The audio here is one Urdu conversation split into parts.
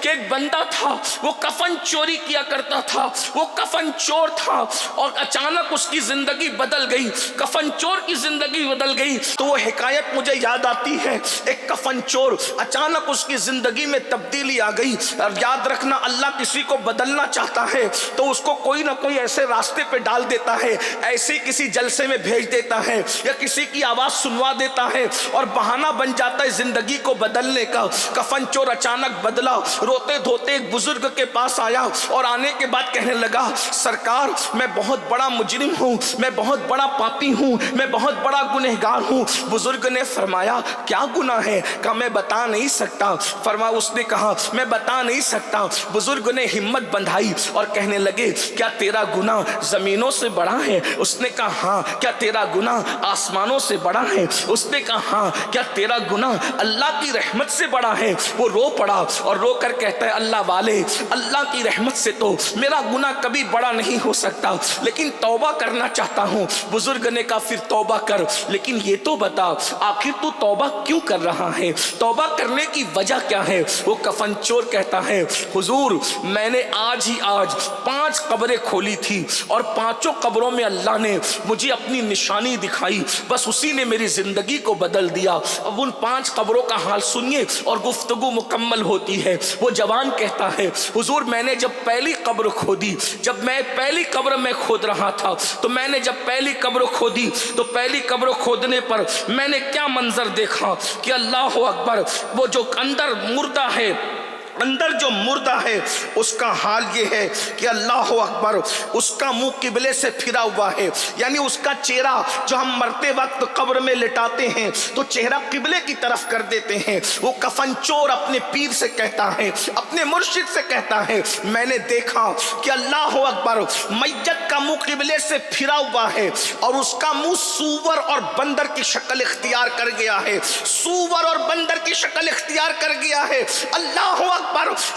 کہ ایک بندہ تھا وہ کفن چوری کیا کرتا تھا، وہ کفن چور تھا اور اچانک اس کی زندگی بدل گئی، کفن چور کی زندگی بدل گئی۔ تو وہ حکایت مجھے یاد آتی ہے، ایک کفن چور اچانک اس کی زندگی میں تبدیلی آ گئی۔ اور یاد رکھنا اللہ کسی کو بدلنا چاہتا ہے تو اس کو کوئی نہ کوئی ایسے راستے پہ ڈال دیتا ہے، ایسے کسی جلسے میں بھیج دیتا ہے یا کسی کی آواز سنوا دیتا ہے اور بہانہ بن جاتا ہے زندگی کو بدلنے کا۔ کفن چور اچانک بدلا، روتے دھوتے ایک بزرگ کے پاس آیا اور آنے کے بعد کہنے لگا سرکار میں بہت بڑا مجرم ہوں، میں بہت بڑا پاپی ہوں، میں بہت بڑا گنہگار ہوں۔ بزرگ نے فرمایا کیا گناہ ہے؟ کہا میں بتا نہیں سکتا۔ اس نے کہا میں بتا نہیں سکتا۔ بزرگ نے ہمت بندھائی اور کہنے لگے کیا تیرا گناہ زمینوں سے بڑا ہے؟ اس نے کہا ہاں۔ کیا تیرا گناہ آسمانوں سے بڑا ہے؟ اس نے کہا ہاں۔ کیا تیرا گناہ اللہ کی رحمت سے بڑا ہے؟ وہ رو پڑا اور رو کر کہتا ہے اللہ والے، اللہ کی رحمت سے تو میرا گناہ کبھی بڑا نہیں ہو سکتا، لیکن توبہ کرنا چاہتا ہوں۔ بزرگ نے کہا پھر توبہ کر، لیکن یہ تو بتا آخر تو توبہ کیوں کر رہا ہے؟ توبہ کرنے کی وجہ کیا ہے؟ وہ کفن چور کہتا ہے حضور میں نے آج ہی 5 قبریں کھولی تھی اور 5 قبروں میں اللہ نے مجھے اپنی نشانی دکھائی، بس اسی نے میری زندگی کو بدل دیا۔ اب ان 5 قبروں کا حال سنیے اور گفتگو مکمل ہوتی ہے۔ وہ جوان کہتا ہے حضور میں نے جب پہلی قبر کھودی، جب میں پہلی قبر میں کھود رہا تھا تو میں نے جب پہلی قبر کھودی تو پہلی قبر کھودنے پر میں نے کیا منظر دیکھا کہ اللہ اکبر، وہ جو اندر مردہ ہے، اندر جو مردہ ہے اس کا حال یہ ہے کہ اللہ اکبر اس کا منہ قبلے سے پھرا ہوا ہے، یعنی اس کا چہرہ جو ہم مرتے وقت قبر میں لٹاتے ہیں تو چہرہ قبلے کی طرف کر دیتے ہیں۔ وہ کفن چور اپنے پیر سے کہتا ہے، اپنے مرشد سے کہتا ہے میں نے دیکھا کہ اللہ اکبر میت کا منہ قبلے سے پھرا ہوا ہے اور اس کا منہ سور اور بندر کی شکل اختیار کر گیا ہے، سور اور بندر کی شکل اختیار کر گیا ہے۔ اللہ اکبر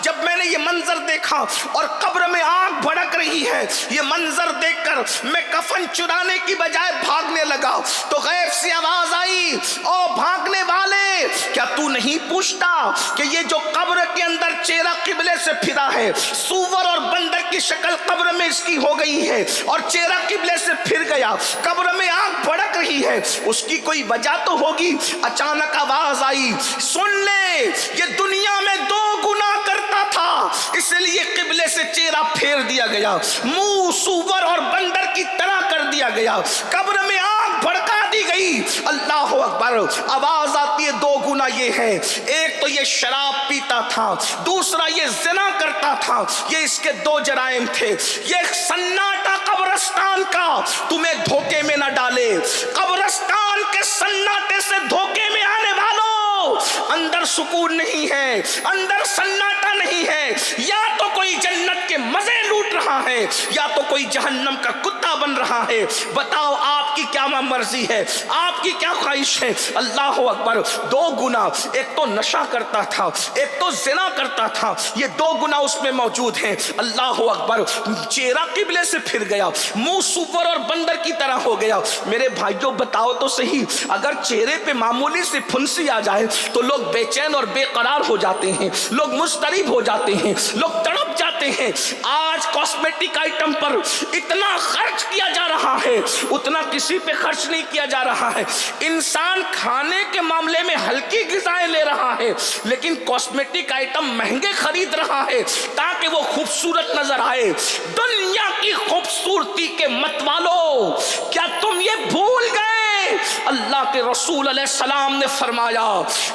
جب میں نے یہ منظر دیکھا اور قبر میں آگ بھڑک رہی ہے، یہ منظر دیکھ کر میں کفن چرانے کی بجائے بھاگنے لگا تو غیب سے آواز آئی او بھاگنے والے کیا تو نہیں پوچھتا کہ یہ جو قبر کے اندر چہرہ قبلے سے پھرا ہے، سور اور بندر کی شکل قبر میں اس کی ہو گئی ہے اور چہرہ قبلے سے پھر گیا، قبر میں آگ بھڑک رہی ہے، اس کی کوئی وجہ تو ہوگی۔ اچانک آواز آئی سن لے یہ دنیا میں 2 گناہ کرتا تھا اس لیے قبلے سے چہرہ پھیر دیا گیا، منہ سور اور بندر کی طرح کر دیا گیا، قبر میں آگ بھڑکا دی گئی۔ اللہ اکبر آواز آتی ہے 2 گناہ یہ ہے، ایک تو یہ شراب پیتا تھا، دوسرا یہ زنا کرتا تھا، یہ اس کے 2 جرائم تھے۔ یہ سناٹا قبرستان کا تمہیں دھوکے میں نہ ڈالے، قبرستان کے سناٹے سے دھوکے میں آنے والوں اندر سکون نہیں ہے، اندر سناٹا نہیں ہے، یا تو کوئی جنت کے مزے لوٹ رہا ہے یا تو کوئی جہنم کا کتا بن رہا ہے۔ بتاؤ آپ کی کیا مرضی ہے، آپ کی کیا خواہش ہے؟ اللہ اکبر 2 گناہ، ایک تو نشہ کرتا تھا، ایک تو زنا کرتا تھا، یہ 2 گناہ اس میں موجود ہیں۔ اللہ اکبر چہرہ قبلے سے پھر گیا، منہ سور اور بندر کی طرح ہو گیا۔ میرے بھائیوں بتاؤ تو صحیح، اگر چہرے پہ معمولی سی پھنسی آ جائے تو لوگ بے چین اور بے قرار ہو جاتے ہیں، لوگ مضطرب ہو جاتے ہیں، لوگ تڑپ جاتے ہیں۔ آج کاسمیٹک آئٹم پر اتنا خرچ کیا جا رہا ہے اتنا کسی پہ خرچ نہیں کیا جا رہا ہے۔ انسان کھانے کے معاملے میں ہلکی غذائیں لے رہا ہے لیکن کاسمیٹک آئٹم مہنگے خرید رہا ہے تاکہ وہ خوبصورت نظر آئے۔ دنیا کی خوبصورتی کے مت والو کیا تم یہ بھول گئے اللہ کے رسول علیہ السلام نے فرمایا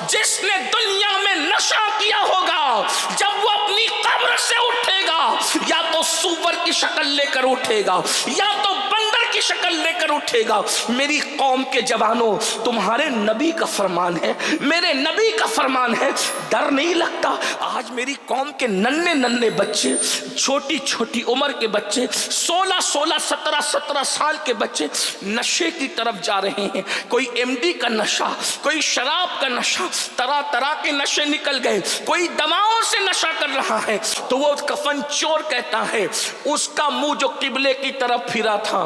جس نے دنیا میں نشہ کیا ہوگا جب وہ اپنی قبر سے اٹھے گا یا تو سور کی شکل لے کر اٹھے گا یا تو بندر کی شکل لے کر اٹھے گا۔ میری قوم کے جوانوں تمہارے نبی کا فرمان ہے، میرے نبی کا فرمان ہے، ڈر نہیں لگتا؟ آج میری قوم کے ننھے ننھے بچے، چھوٹی چھوٹی عمر کے بچے، 16 17 سال کے بچے نشے کی طرف جا رہے ہیں۔ کوئی ایم ڈی کا نشہ، کوئی شراب کا نشہ، طرح طرح کے نشے نکل گئے، کوئی دواؤں سے نشہ کر رہا ہے۔ تو وہ کفن چور کہتا ہے اس کا منہ جو قبلے کی طرف پھرا تھا،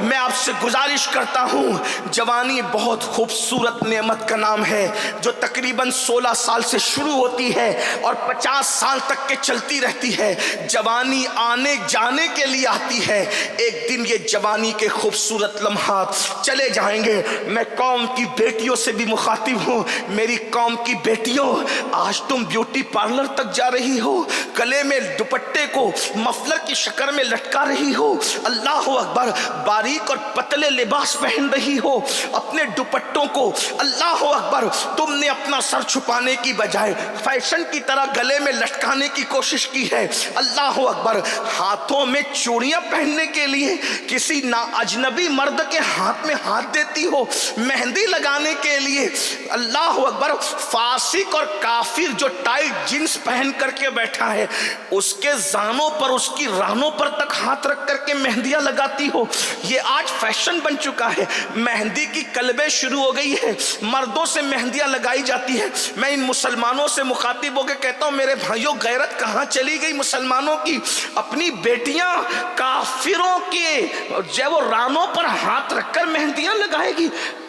میں آپ سے گزارش کرتا ہوں، جوانی بہت خوبصورت نعمت کا نام ہے جو تقریباً 16 سال سے شروع ہوتی ہے اور 50 سال تک کے چلتی رہتی ہے۔ جوانی آنے جانے کے لیے آتی ہے، ایک دن یہ جوانی کے خوبصورت لمحات چلے جائیں گے۔ میں قوم کی بیٹیوں سے بھی مخاطب ہوں، میری قوم کی بیٹیوں، آج تم بیوٹی پارلر تک جا رہی ہو، گلے میں دوپٹے کو مفلر کی شکل میں لٹکا رہی ہو، اللہ اکبر، باریک اور پتلے لباس پہن رہی ہو، اپنے دوپٹوں کو اللہ اکبر تم نے اپنا سر چھپانے کی بجائے فیشن کی طرح گلے میں لٹکانے کی کوشش کی ہے، اللہ اکبر، ہاتھوں میں چوڑیاں پہننے کے لیے کسی نا اجنبی مرد کے ہاتھ میں ہاتھ دیتی ہو، مہندی لگانے کے لیے اللہ اکبر فاسق اور کافر جو ٹائٹ جینس پہن کر کے بیٹھا ہے اس کے زانوں پر، اس کی رانوں پر تک ہاتھ رکھ کر کے مہندیاں لگاتی ہو۔ یہ آج فیشن بن چکا ہے، مہندی کی کلبیں شروع ہو گئی ہے، مردوں سے مہندیاں لگائی جاتی ہے۔ میں ان مسلمانوں سے مخاطب ہو کے کہتا ہوں میرے بھائیوں، غیرت کہاں چلی گئی مسلمانوں کی؟ اپنی بیٹیاں کافروں کے جو وہ رانوں پر ہاتھ رکھ کر مہندیاں لگائے گی،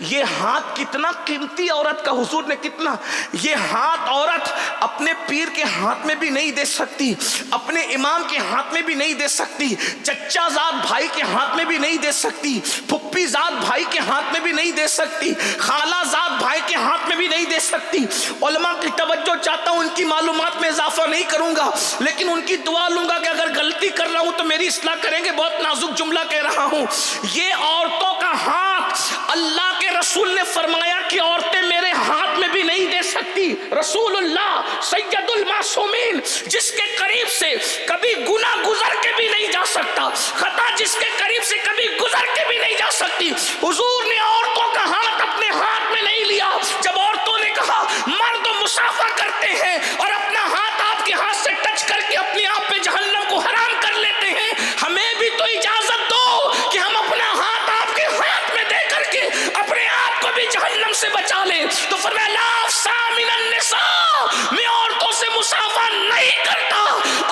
یہ ہاتھ کتنا قیمتی عورت کا، حضور نے کتنا، یہ ہاتھ عورت اپنے پیر کے ہاتھ میں بھی نہیں دے سکتی، اپنے امام کے ہاتھ میں بھی نہیں دے سکتی، چچا زاد بھائی کے ہاتھ میں بھی نہیں دے سکتی، پھپھی زاد بھائی کے ہاتھ میں بھی نہیں دے سکتی، خالہ زاد بھائی کے ہاتھ میں بھی نہیں دے سکتی۔ علماء کی توجہ چاہتا ہوں، ان کی معلومات میں اضافہ نہیں کروں گا لیکن ان کی دعا لوں گا کہ اگر غلطی کر رہا ہوں تو میری اصلاح کریں گے۔ بہت نازک جملہ کہہ رہا ہوں، یہ عورتوں کا ہاتھ اللہ کے رسول نے فرمایا کہ عورتیں میرے ہاتھ میں بھی نہیں دے سکتی۔ رسول اللہ سید المعصومین جس کے قریب سے کبھی گناہ گزر کے بھی نہیں جا سکتا، خطا جس کے قریب سے کبھی گزر کے بھی نہیں جا سکتی، حضور نے عورتوں کا ہاتھ اپنے ہاتھ میں نہیں لیا۔ جب عورتوں نے کہا مرد مصافحہ کرتے ہیں اور اپنا ہاتھ آپ کے ہاتھ سے ٹچ کر کے اپنے آپ پہ جہنم کو حرام کر لیتے ہیں، ہمیں بھی تو اجازت دو کہ ہم اپنا ہاتھ آپ کے ہاتھ میں دے کر کے اپنے آپ کو بھی جہنم سے بچا لیں۔ تو فرمایا لا افصح من النساء، میں عورتوں سے مصافحہ نہیں کرتا۔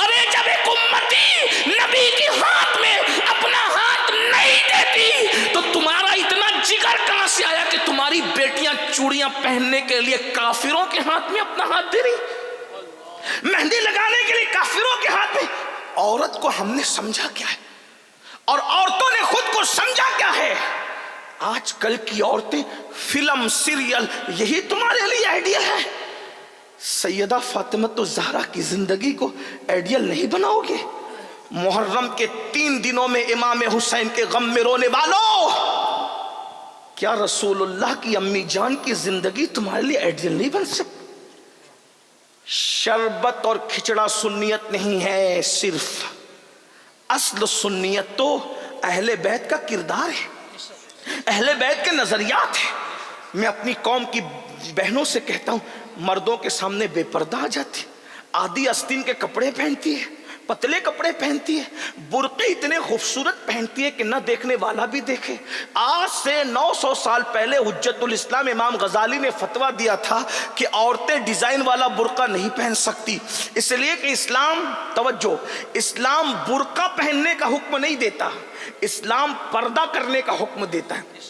ارے جب ایک امتی نبی کے ہاتھ میں اپنا ہاتھ نہیں دیتی تو تمہارا اتنا جگر کہاں سے آیا کہ تمہاری بیٹیاں چوڑیاں پہننے کے لیے کافروں کے ہاتھ میں اپنا ہاتھ دے رہی، مہندی لگانے کے لیے کافروں کے ہاتھ میں؟ عورت کو ہم نے سمجھا کیا ہے اور عورتوں نے خود کو سمجھا کیا ہے؟ آج کل کی عورتیں فلم سیریل یہی تمہارے لیے آئیڈیل ہے؟ سیدہ فاطمہ الزہرا کی زندگی کو آئیڈیل نہیں بناؤ گے؟ محرم کے 3 دنوں میں امام حسین کے غم میں رونے والوں، کیا رسول اللہ کی امی جان کی زندگی تمہارے لیے آئیڈیل نہیں بن سکتی؟ شربت اور کھچڑا سنیت نہیں ہے، صرف اصل سنیت تو اہل بیت کا کردار ہے، اہل بیت کے نظریات ہیں۔ میں اپنی قوم کی بہنوں سے کہتا ہوں، مردوں کے سامنے بے پردہ آ جاتی، آدھی آستین کے کپڑے پہنتی ہے، پتلے کپڑے پہنتی ہے، برقعے اتنے خوبصورت پہنتی ہے کہ نہ دیکھنے والا بھی دیکھے۔ آج سے 900 سال پہلے حجت الاسلام امام غزالی نے فتویٰ دیا تھا کہ عورتیں ڈیزائن والا برقع نہیں پہن سکتی، اس لیے کہ اسلام، توجہ، اسلام برقع پہننے کا حکم نہیں دیتا، اسلام پردہ کرنے کا حکم دیتا ہے۔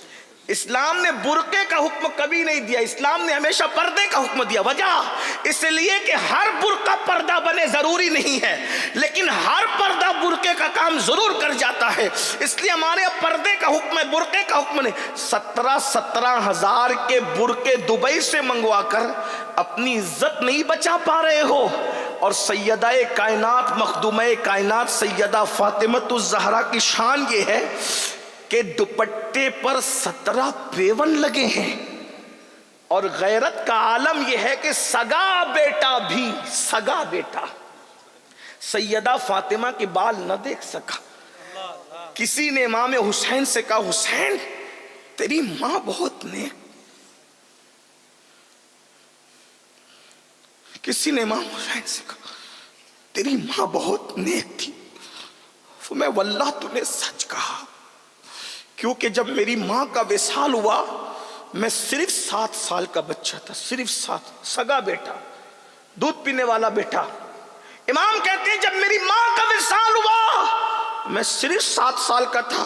اسلام نے برقعے کا حکم کبھی نہیں دیا، اسلام نے ہمیشہ پردے کا حکم دیا۔ وجہ اس لیے کہ ہر برقع پردہ بنے ضروری نہیں ہے، لیکن ہر پردہ برقعے کا کام ضرور کر جاتا ہے، اس لیے ہمارے اب پردے کا حکم ہے، برقعے کا حکم نہیں۔ 17 ہزار کے برقعے دبئی سے منگوا کر اپنی عزت نہیں بچا پا رہے ہو، اور سیدہ کائنات مخدومہ کائنات سیدہ فاطمہ الزہرا کی شان یہ ہے کہ دوپٹے پر 17 پیون لگے ہیں، اور غیرت کا عالم یہ ہے کہ سگا بیٹا بھی، سگا بیٹا سیدہ فاطمہ کے بال نہ دیکھ سکا۔ کسی نے امام حسین سے کہا حسین تیری ماں بہت نیک، کسی نے امام حسین سے کہا تیری ماں بہت نیک تھی، میں واللہ تو نے سچ کہا، کیونکہ جب میری ماں کا وصال ہوا میں صرف 7 سال کا بچہ تھا، صرف 7، سگا بیٹا، دودھ پینے والا بیٹا۔ امام کہتے ہیں جب میری ماں کا وصال ہوا میں صرف 7 سال کا تھا،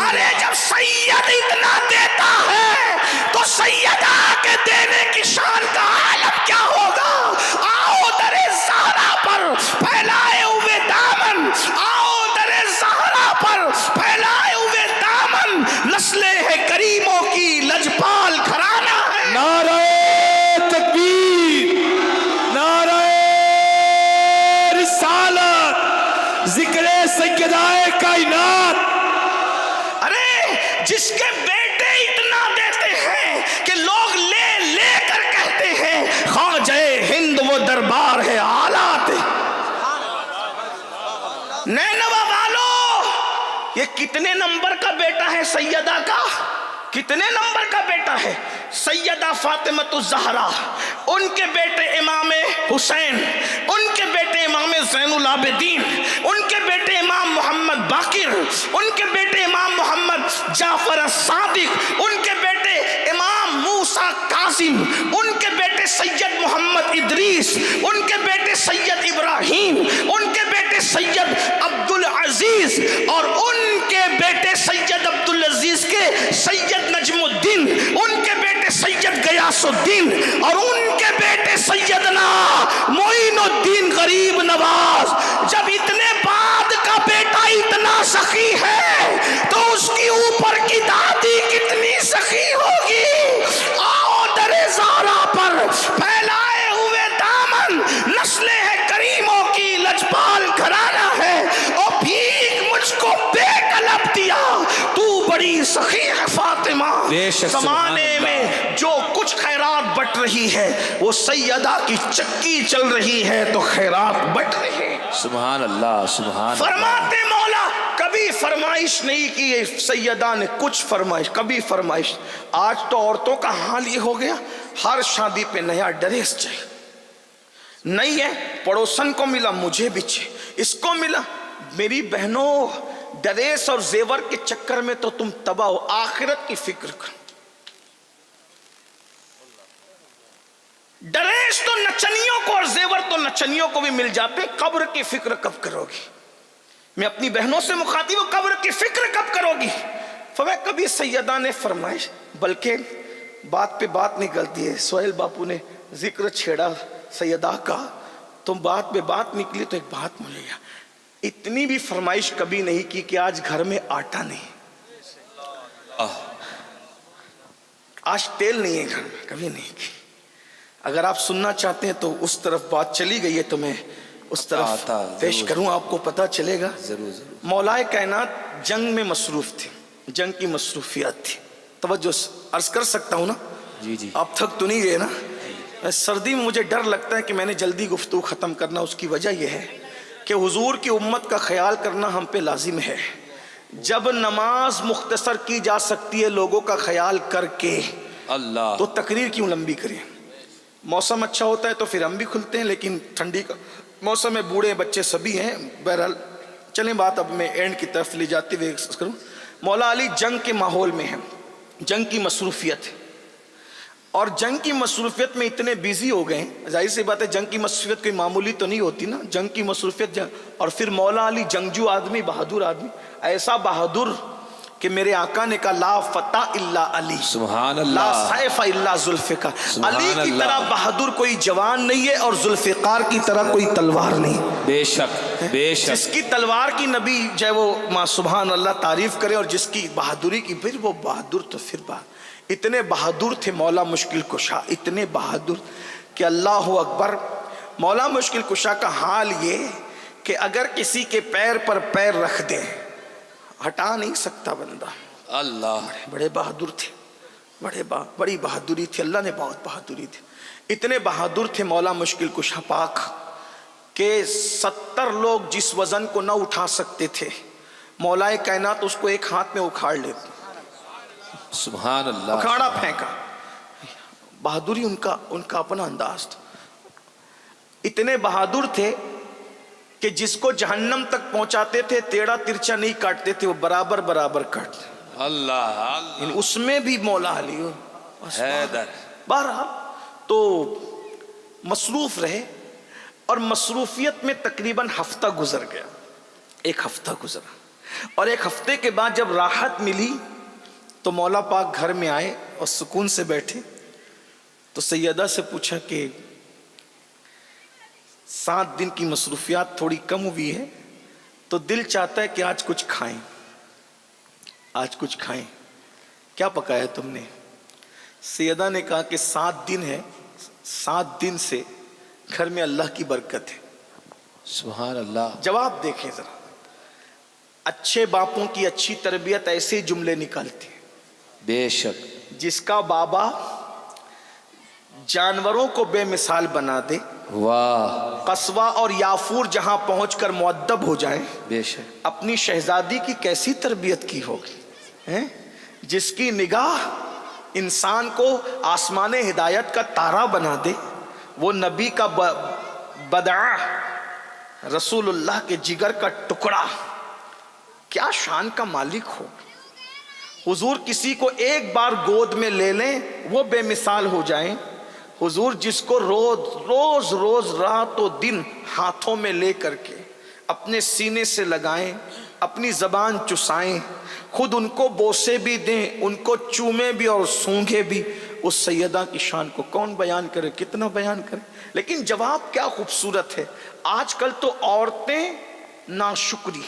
ارے جب سید اتنا دیتا ہے تو سیدہ کے دینے کی شان کا عالم کیا ہوگا. آؤ در زہرا پر پھیلائے ہوئے دامن, آؤ در زہرا پر پھیلائے ہوئے دامن, نسل ہے کریموں کی لجپال گھرانہ ہے. نعرہ تکبیر, نعرہ رسالت, ذکر سیدائے کائنات. ارے جس کے بیٹے اتنا دیتے ہیں کہ لوگ لے لے کر کہتے ہیں خواجہ ہند وہ دربار ہے آلات. نینوا والو, یہ کتنے نمبر کا بیٹا ہے سیدہ کا, کتنے نمبر کا بیٹا ہے. سیدہ فاطمۃ الزہرا, ان کے بیٹے امام حسین, ان کے بیٹے امام زین العابدین, ان کے بیٹے امام محمد باقر, ان کے بیٹے امام محمد جعفر الصادق, ان کے بیٹے امام موسیٰ کاظم, ان کے بیٹے سید محمد ادریس, ان کے بیٹے سید ابراہیم, ان کے بیٹے سید عبدالعزیز, اور ان کے بیٹے سید عبدالعزیز کے سید نجم الدین, ان کے بیٹے سید غیاث الدین, اور ان کے بیٹے سیدنا معین الدین غریب نواز. جب اتنے بعد کا بیٹا اتنا سخی ہے تو اس کی اوپر کی دادی کتنی سخی ہوگی. آؤ در زہرا پر پھیلائے ہوئے دامن, نسلیں ہیں کریموں کی لجپال گھرانہ ہے. اور بھیک مجھ کو بے طلب دیا, تو بڑی سخی ہے فاطمہ. زمانے میں جو کچھ خیرات بٹ رہی ہے وہ سیدہ کی چکی چل رہی ہے تو خیرات بٹ رہے ہیں. سبحان اللہ, سبحان. فرماتے مولا کبھی فرمائش نہیں کی سیدہ نے, کچھ فرمائش, کبھی فرمائش. آج تو عورتوں کا حال یہ ہو گیا, ہر شادی پہ نیا ڈریس چاہیے. نہیں ہے, پڑوسن کو ملا مجھے بھی چاہیے, اس کو ملا. میری بہنوں, ڈریس اور زیور کے چکر میں تو تم تباہ ہو. آخرت کی فکر کرو. ڈریس تو نچنیوں کو اور زیور تو نچنیوں کو بھی مل جاتے, قبر کی فکر کب کرو گی. میں اپنی بہنوں سے مخاطب ہوں, قبر کی فکر کب کرو گی. فرمایا کبھی سیدہ نے فرمائش, بلکہ بات پہ بات نکلتی ہے. سہیل باپو نے ذکر چھیڑا سیدہ کا, تم بات پہ بات نکلی تو ایک بات مجھے یاد, اتنی بھی فرمائش کبھی نہیں کی کہ آج گھر میں آٹا نہیں, آج تیل نہیں ہے گھر میں, کبھی نہیں کی. اگر آپ سننا چاہتے ہیں تو اس طرف بات چلی گئی ہے تو میں اس طرف پیش کروں, آپ کو پتہ چلے گا. ضرور ضرور. مولائے کائنات جنگ میں مصروف تھے, جنگ کی مصروفیات تھی. توجہ عرض کر سکتا ہوں نا؟ جی جی. آپ تھک تو نہیں گئے نا؟ سردی میں مجھے ڈر لگتا ہے کہ میں نے جلدی گفتگو ختم کرنا. اس کی وجہ یہ ہے کہ حضور کی امت کا خیال کرنا ہم پہ لازم ہے. جب نماز مختصر کی جا سکتی ہے لوگوں کا خیال کر کے, اللہ, تو تقریر کیوں لمبی کریں. موسم اچھا ہوتا ہے تو پھر ہم بھی کھلتے ہیں, لیکن ٹھنڈی کا موسم ہے, بوڑھے بچے سبھی ہیں. بہرحال چلیں بات اب میں اینڈ کی طرف لے جاتے ہوئے کروں. مولا علی جنگ کے ماحول میں ہیں, جنگ کی مصروفیت ہے, اور جنگ کی مصروفیت میں اتنے بیزی ہو گئے. ظاہر سی بات ہے جنگ کی مصروفیت کوئی معمولی تو نہیں ہوتی نا, جنگ کی مصروفیت اور پھر مولا علی جنگجو آدمی, بہادر آدمی, ایسا بہادر کہ میرے آقا نے کہا لا فتح الا علی, سبحان لا اللہ, سیف الا ذوالفقار. علی کی اللہ. طرح بہادر کوئی جوان نہیں ہے اور ذوالفقار کی طرح کوئی تلوار نہیں. بے شک, بے شک. جس کی تلوار کی نبی جائے وہ سبحان اللہ تعریف کرے, اور جس کی بہادری کی پھر وہ بہادر تو پھر اتنے بہادر تھے مولا مشکل کشا, اتنے بہادر کہ اللہ اکبر. مولا مشکل کشا کا حال یہ کہ اگر کسی کے پیر پر پیر رکھ دے ہٹا نہیں سکتا بندہ. اللہ, بڑے بہادر تھے, بڑی بہادری تھی, اللہ نے بہت بہادری تھی. اتنے بہادر تھے مولا مشکل کشا پاک کہ 70 لوگ جس وزن کو نہ اٹھا سکتے تھے مولا کائنات اس کو ایک ہاتھ میں اکھاڑ لیتے. سبحان اللہ, اکھاڑا پھینکا. بہادری ان کا اپنا انداز تھا. اتنے بہادر تھے کہ جس کو جہنم تک پہنچاتے تھے ٹیڑھا ترچھا نہیں کاٹتے تھے, وہ برابر برابر کاٹتے. اللہ, یعنی اس میں بھی مولا علی حیدر. بہرحال تو مصروف رہے, اور مصروفیت میں تقریباً ہفتہ گزر گیا, ایک ہفتہ گزرا. اور ایک ہفتے کے بعد جب راحت ملی تو مولا پاک گھر میں آئے اور سکون سے بیٹھے تو سیدہ سے پوچھا کہ 7 دن کی مصروفیات تھوڑی کم ہوئی ہے تو دل چاہتا ہے کہ آج کچھ کھائیں، آج کچھ کھائیں، کیا پکایا تم نے؟ سیدہ نے کہا کہ 7 دن ہے، 7 دن سے گھر میں اللہ کی برکت ہے۔ سبحان اللہ۔ جواب دیکھیں ذرا، اچھے باپوں کی اچھی تربیت ایسے جملے نکالتی ہے۔ بے شک۔ جس کا بابا جانوروں کو بے مثال بنا دے، واہ، قصوہ اور یافور جہاں پہنچ کر مؤدب ہو جائیں، بے شک۔ اپنی شہزادی کی کیسی تربیت کی ہوگی ہیں؟ جس کی نگاہ انسان کو آسمان ہدایت کا تارا بنا دے، وہ نبی کا بدعہ، رسول اللہ کے جگر کا ٹکڑا، کیا شان کا مالک ہو۔ حضور کسی کو ایک بار گود میں لے لیں وہ بے مثال ہو جائیں۔ حضور جس کو روز روز رات و دن ہاتھوں میں لے کر کے اپنے سینے سے لگائیں، اپنی زبان چسائیں، خود ان کو بوسے بھی دیں، ان کو چومے بھی اور سونگھے بھی، اس سیدہ کی شان کو کون بیان کرے، کتنا بیان کرے۔ لیکن جواب کیا خوبصورت ہے۔ آج کل تو عورتیں ناشکری،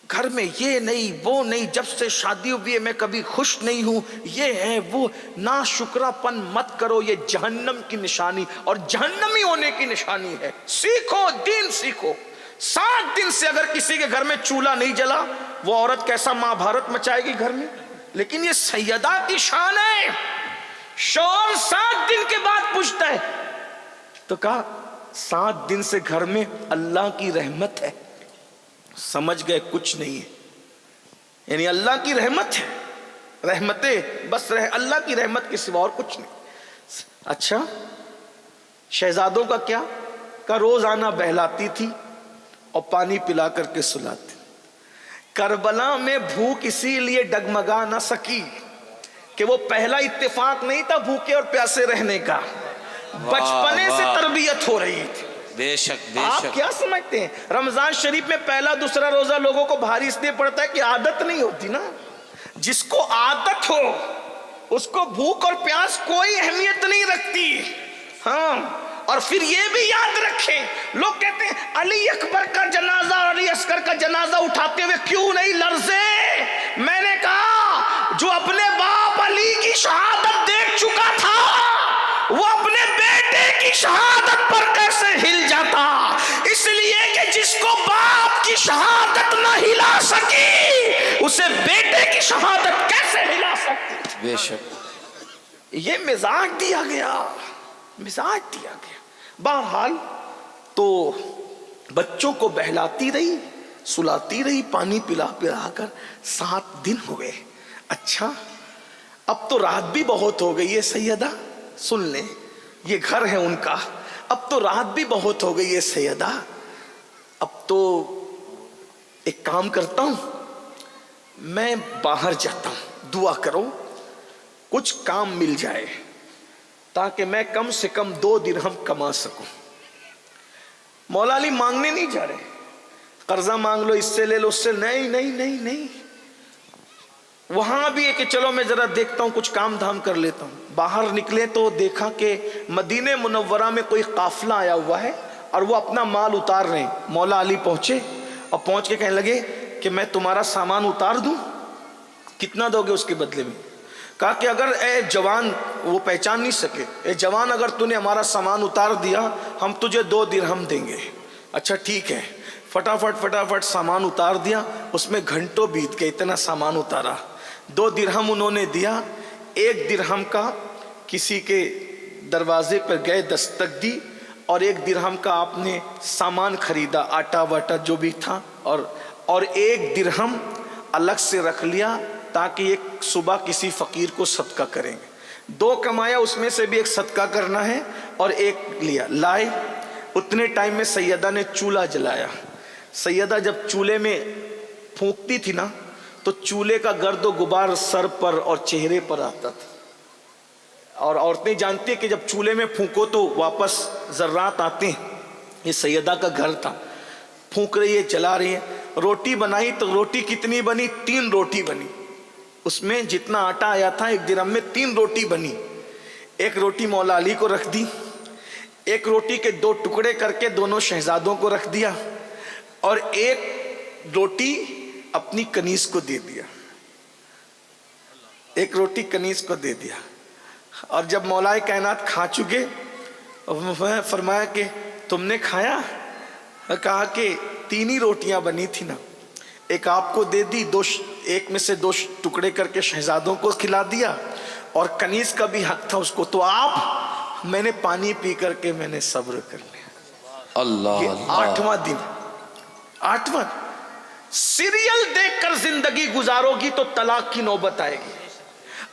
گھر میں یہ نہیں وہ نہیں، جب سے شادی ہوئی ہے میں کبھی خوش نہیں ہوں، یہ ہے وہ۔ ناشکرا پن مت کرو، یہ جہنم کی نشانی اور جہنمی ہونے کی نشانی ہے۔ سیکھو، دین سیکھو۔ 7 دن سے اگر کسی کے گھر میں چولہا نہیں جلا، وہ عورت کیسا ماں بھارت مچائے گی گھر میں۔ لیکن یہ سیدہ کی شان ہے، شوہر 7 دن کے بعد پوچھتا ہے تو کہا 7 دن سے گھر میں اللہ کی رحمت ہے۔ سمجھ گئے کچھ نہیں ہے، یعنی اللہ کی رحمت ہے، رحمتیں بس اللہ کی رحمت کے سوا اور کچھ نہیں۔ اچھا شہزادوں کا کیا؟ کا روزانہ بہلاتی تھی اور پانی پلا کر کے سلاتی۔ کربلا میں بھوک اسی لیے ڈگمگا نہ سکی کہ وہ پہلا اتفاق نہیں تھا بھوکے اور پیاسے رہنے کا، بچپنے سے تربیت ہو رہی تھی۔ بے شک، بے آپ شک۔ کیا سمجھتے ہیں رمضان شریف میں پہلا دوسرا روزہ لوگوں کو بھاری اس لیے پڑتا ہے کہ عادت نہیں ہوتی نا۔ جس کو عادت ہو اس کو بھوک اور پیاس کوئی اہمیت نہیں رکھتی۔ ہاں، اور پھر یہ بھی یاد رکھیں، لوگ کہتے ہیں علی اکبر کا جنازہ اور علی اصغر کا جنازہ اٹھاتے ہوئے کیوں نہیں لرزے؟ میں نے کہا جو اپنے باپ علی کی شہادت دیکھ چکا تھا وہ اپنے بیٹے کی شہادت پر کیسے ہل جاتا؟ اس لیے کہ جس کو باپ کی شہادت نہ ہلا سکی اسے بیٹے کی شہادت کیسے ہلا سکتی؟ بے شک۔ یہ مزاج دیا گیا، مزاج دیا گیا۔ بہرحال تو بچوں کو بہلاتی رہی، سلاتی رہی، پانی پلا پلا کر 7 دن ہوئے۔ اچھا اب تو رات بھی بہت ہو گئی ہے سیدہ، سن لیں یہ گھر ہے ان کا، اب تو رات بھی بہت ہو گئی ہے سیدہ، اب تو ایک کام کرتا ہوں، میں باہر جاتا ہوں، دعا کرو کچھ کام مل جائے تاکہ میں کم سے کم 2 درہم کما سکوں۔ مولا علی مانگنے نہیں جا رہے، قرضہ مانگ لو، اس سے لے لو، اس سے نہیں نہیں نہیں نہیں۔ وہاں بھی ہے کہ چلو میں ذرا دیکھتا ہوں کچھ کام دھام کر لیتا ہوں۔ باہر نکلے تو دیکھا کہ مدینہ منورہ میں کوئی قافلہ آیا ہوا ہے اور وہ اپنا مال اتار رہے ہیں۔ مولا علی پہنچے اور پہنچ کے کہنے لگے کہ میں تمہارا سامان اتار دوں، کتنا دو گے اس کے بدلے میں؟ کہا کہ اگر اے جوان، وہ پہچان نہیں سکے، اے جوان اگر تو نے ہمارا سامان اتار دیا ہم تجھے 2 درہم دیں گے۔ اچھا ٹھیک ہے، فٹافٹ سامان اتار دیا، اس میں گھنٹوں بیت گئے، اتنا سامان اتارا۔ 2 درہم انہوں نے دیا، 1 درہم کا کسی کے دروازے پر گئے، دستک دی، اور 1 درہم کا آپ نے سامان خریدا، آٹا واٹا جو بھی تھا، اور 1 درہم الگ سے رکھ لیا تاکہ ایک صبح کسی فقیر کو صدقہ کریں گے۔ 2 کمایا، اس میں سے بھی ایک صدقہ کرنا ہے، اور 1 لیا، لائے۔ اتنے ٹائم میں سیدہ نے چولہا جلایا۔ سیدہ جب چولہے میں پھونکتی تھی نا تو چولہے کا گرد و غبار سر پر اور چہرے پر آتا تھا، اور عورتیں جانتی ہیں کہ جب چولہے میں پھونکو تو واپس ذرات آتے ہیں۔ یہ سیدہ کا گھر تھا، پھونک رہی ہے، چلا رہی ہے، روٹی بنائی تو روٹی کتنی بنی؟ 3 روٹی بنی. اس میں جتنا آٹا آیا تھا 1 درہم میں 3 روٹی بنی. ایک روٹی مولا علی کو رکھ دی, ایک روٹی کے 2 ٹکڑے کر کے دونوں شہزادوں کو رکھ دیا, اور ایک روٹی اپنی کنیز کو دے دیا. ایک روٹی کنیز کو دے دیا. اور جب مولا کائنات کھا چکے, فرمایا کہ تم نے کھایا؟ کہا کہ 3 ہی روٹیاں بنی تھی نا, ایک آپ کو دے دی, ایک میں سے 2 ٹکڑے کر کے شہزادوں کو کھلا دیا, اور کنیز کا بھی حق تھا اس کو, تو آپ, میں نے پانی پی کر کے میں نے صبر کر لیا. اللہ یہ 8واں دن, 8واں سیریل دیکھ کر زندگی گزارو گی تو طلاق کی نوبت آئے گی,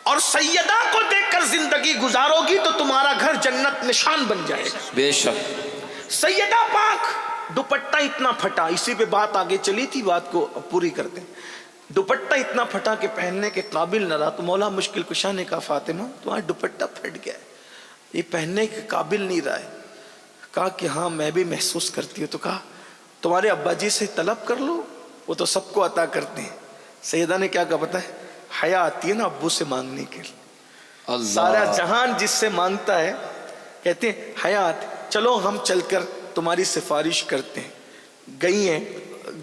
اور سیدہ کو دیکھ کر زندگی گزارو گی تو تمہارا گھر جنت نشان بن جائے گا. بے شک. سیدہ پاک دوپٹہ اتنا پھٹا, اسی پہ بات آگے چلی تھی, بات کو پوری کرتے ہیں. دوپٹہ اتنا پھٹا کہ پہننے کے قابل نہ رہا, تو مولا مشکل کشا نے کہا فاطمہ تمہارا دوپٹہ پھٹ گیا ہے, یہ پہننے کے قابل نہیں رہا ہے. کہا کہ ہاں میں بھی محسوس کرتی ہوں. تو کہا تمہارے ابا جی سے طلب کر لو, وہ تو سب کو عطا کرتے ہیں. سیدہ نے کیا کہا پتہ ہے, حیا آتی ہے نا ابو سے مانگنے کے لیے. سارا جہان جس سے مانگتا ہے کہتے ہیں حیات چلو ہم چل کر تمہاری سفارش کرتے ہیں. گئی ہیں,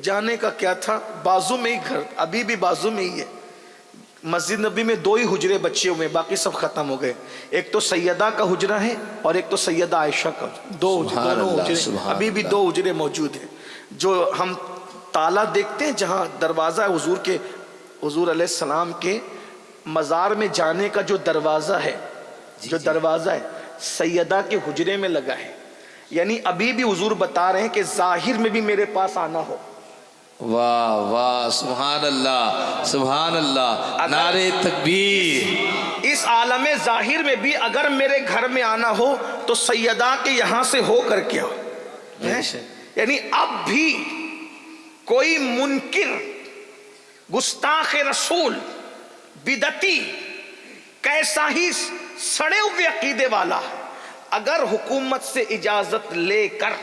جانے کا کیا تھا, بازو میں ہی گھر, ابھی بھی بازو میں ہی ہے. مسجد نبی میں 2 ہی حجرے بچے ہوئے, باقی سب ختم ہو گئے. ایک تو سیدہ کا حجرہ ہے اور ایک تو سیدہ عائشہ کا, 2 حجرے, ابھی بھی 2 حجرے موجود ہیں. جو ہم تالا دیکھتے ہیں جہاں دروازہ حضور کے, حضور علیہ السلام کے مزار میں جانے کا جو دروازہ ہے, جو دروازہ ہے سیدہ کے حجرے میں لگا ہے. یعنی ابھی بھی حضور بتا رہے ہیں کہ ظاہر میں بھی میرے پاس آنا ہو. واہ واہ, سبحان اللہ سبحان اللہ, نعرے تکبیر. اس عالم ظاہر میں بھی اگر میرے گھر میں آنا ہو تو سیدہ کے یہاں سے ہو کر کے آؤ. یعنی اب بھی کوئی منکر, گستاخ رسول, بدعتی, کیسا ہی سڑے ہوئے عقیدے والا, اگر حکومت سے اجازت لے کر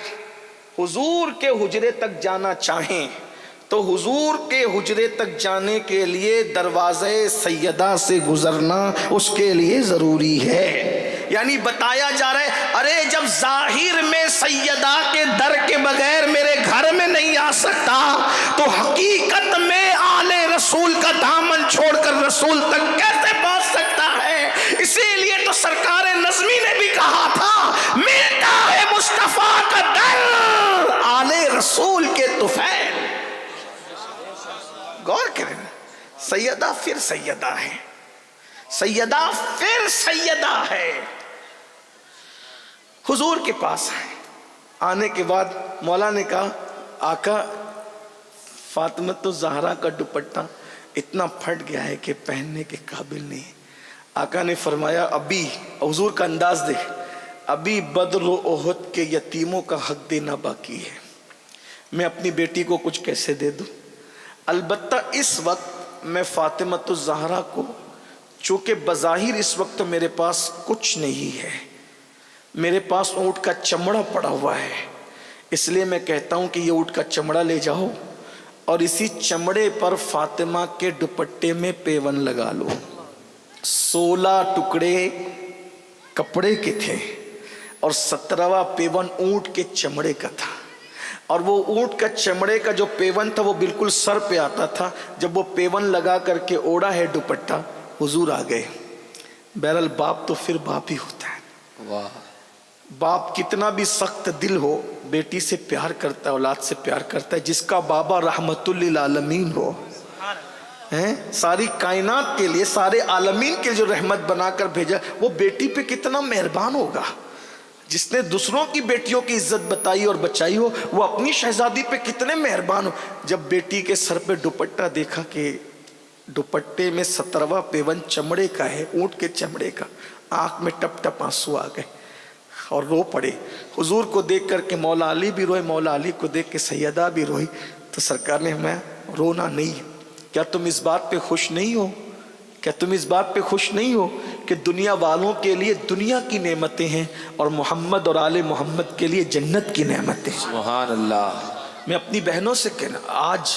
حضور کے حجرے تک جانا چاہیں تو حضور کے حجرے تک جانے کے لیے دروازے سیدہ سے گزرنا اس کے لیے ضروری ہے. یعنی بتایا جا رہا ہے ارے جب ظاہر میں سیدہ کے در کے بغیر میرے گھر میں نہیں آ سکتا تو حقیقت میں آل رسول کا دامن چھوڑ کر رسول تک کیسے پہنچ سکتا ہے. اسی لیے تو سرکار نظمی نے بھی کہا تھا ملتا ہے مصطفیٰ کا در آل رسول کے طفیل. غور کریں, سیدہ پھر سیدہ ہے, سیدہ پھر سیدہ ہے. حضور کے پاس آنے کے بعد مولا نے کہا آقا فاطمہ الزہرا کا دوپٹہ اتنا پھٹ گیا ہے کہ پہننے کے قابل نہیں. آقا نے فرمایا ابھی, حضور کا انداز دیکھ, ابھی بدر و احد کے یتیموں کا حق دینا باقی ہے. میں اپنی بیٹی کو کچھ کیسے دے دوں؟ البتہ اس وقت میں فاطمہ الزہرا کو, چونکہ بظاہر اس وقت میرے پاس کچھ نہیں ہے, میرے پاس اونٹ کا چمڑا پڑا ہوا ہے, اس لیے میں کہتا ہوں کہ یہ اونٹ کا چمڑا لے جاؤ اور اسی چمڑے پر فاطمہ کے دوپٹے میں پیون لگا لو. 16 ٹکڑے کپڑے کے تھے اور 17واں پیون اونٹ کے چمڑے کا تھا, اور وہ اونٹ کا چمڑے کا جو پیون تھا وہ بالکل سر پہ آتا تھا. جب وہ پیون لگا کر کے اوڑا ہے دوپٹہ, حضور آ گئے. بہرحال باپ تو پھر باپ ہی ہوتا ہے. واہ, باپ کتنا بھی سخت دل ہو بیٹی سے پیار کرتا ہے, اولاد سے پیار کرتا ہے. جس کا بابا رحمت للعالمین ہو, ساری کائنات کے لیے, سارے عالمین کے جو رحمت بنا کر بھیجا, وہ بیٹی پہ کتنا مہربان ہوگا. جس نے دوسروں کی بیٹیوں کی عزت بتائی اور بچائی ہو, وہ اپنی شہزادی پہ کتنے مہربان ہو. جب بیٹی کے سر پہ دوپٹہ دیکھا کہ دوپٹے میں 17واں پیون چمڑے کا ہے, اونٹ کے چمڑے کا, آنکھ میں ٹپ ٹپ آنسو آ گئے اور رو پڑے. حضور کو دیکھ کر کے مولا علی بھی روئے, مولا علی کو دیکھ کے سیدہ بھی روئی. تو سرکار نے میں رونا نہیں, کیا تم اس بات پہ خوش نہیں ہو, کیا تم اس بات پہ خوش نہیں ہو کہ دنیا والوں کے لیے دنیا کی نعمتیں ہیں اور محمد اور آل محمد کے لیے جنت کی نعمتیں. سبحان اللہ. میں اپنی بہنوں سے کہنا, آج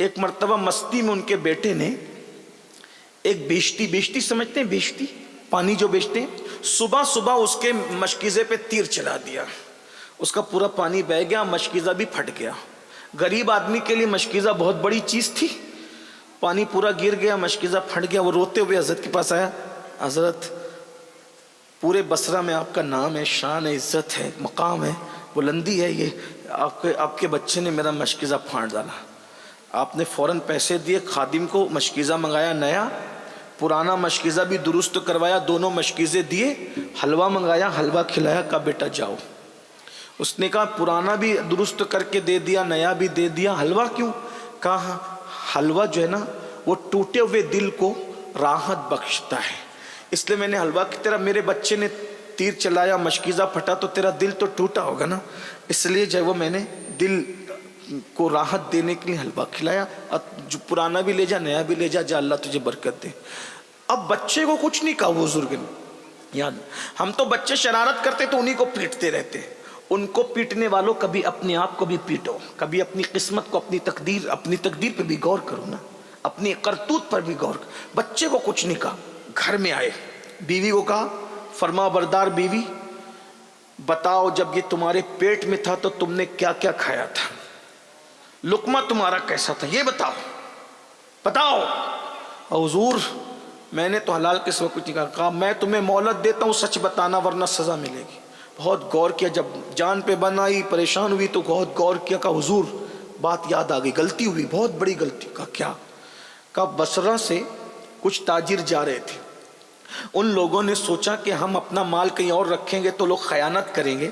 ایک مرتبہ مستی میں ان کے بیٹے نے ایک بیشتی سمجھتے ہیں بیشتی، پانی جو بیچتے ہیں، صبح صبح اس کے مشکیزے پہ تیر چلا دیا، اس کا پورا پانی بہہ گیا، مشکیزہ بھی پھٹ گیا۔ غریب آدمی کے لیے مشکیزہ بہت بڑی چیز تھی، پانی پورا گر گیا، مشکیزہ پھٹ گیا۔ وہ روتے ہوئے حضرت کے پاس آیا، حضرت پورے بصرہ میں آپ کا نام ہے، شان ہے، عزت ہے، مقام ہے، بلندی ہے، یہ آپ کے بچے نے میرا مشکیزہ پھاڑ ڈالا۔ آپ نے فوراً پیسے دیے، خادم کو مشکیزہ منگایا نیا، پرانا مشکیزہ بھی درست کروایا، دونوں مشکیزے دیے، حلوہ منگایا، حلوہ کھلایا، کہا بیٹا جاؤ۔ اس نے کہا پرانا بھی درست کر کے دے دیا، نیا بھی دے دیا، حلوہ کیوں؟ کہا حلوہ جو ہے نا وہ ٹوٹے ہوئے دل کو راحت بخشتا ہے، اس لیے میں نے حلوہ کی طرح، میرے بچے نے تیر چلایا، مشکیزہ پھٹا تو تیرا دل تو ٹوٹا ہوگا نا، اس لیے جو وہ میں نے دل کو راحت دینے کے لیے حلوہ کھلایا، جو پرانا بھی لے جا، نیا بھی لے جا، جا اللہ تجھے برکت دے۔ اب بچے کو کچھ نہیں کہا بزرگ نے، یاد ہم تو بچے شرارت کرتے تو انہی کو پیٹتے رہتے، ان کو پیٹنے والوں کبھی اپنے آپ کو بھی پیٹو، کبھی اپنی قسمت کو، اپنی تقدیر پہ بھی غور کرو نا، اپنی کرتوت پر بھی غور کرو۔ بچے کو کچھ نہیں کہا، گھر میں آئے، بیوی کو کہا فرما بردار بیوی بتاؤ جب یہ تمہارے پیٹ میں تھا تو تم نے کیا کیا کھایا تھا، لقمہ تمہارا کیسا تھا، یہ بتاؤ۔ حضور میں نے تو حلال کے سوا کچھ نہیں کہا۔ میں تمہیں مہلت دیتا ہوں، سچ بتانا ورنہ سزا ملے گی۔ بہت غور کیا، جب جان پہ بن آئی، پریشان ہوئی تو بہت غور کیا، کہا حضور بات یاد آ گئی، غلطی ہوئی، بہت بڑی غلطی۔ کہا کیا؟ کہا بصرہ سے کچھ تاجر جا رہے تھے، ان لوگوں نے سوچا کہ ہم اپنا مال کہیں اور رکھیں گے تو لوگ خیانت کریں گے،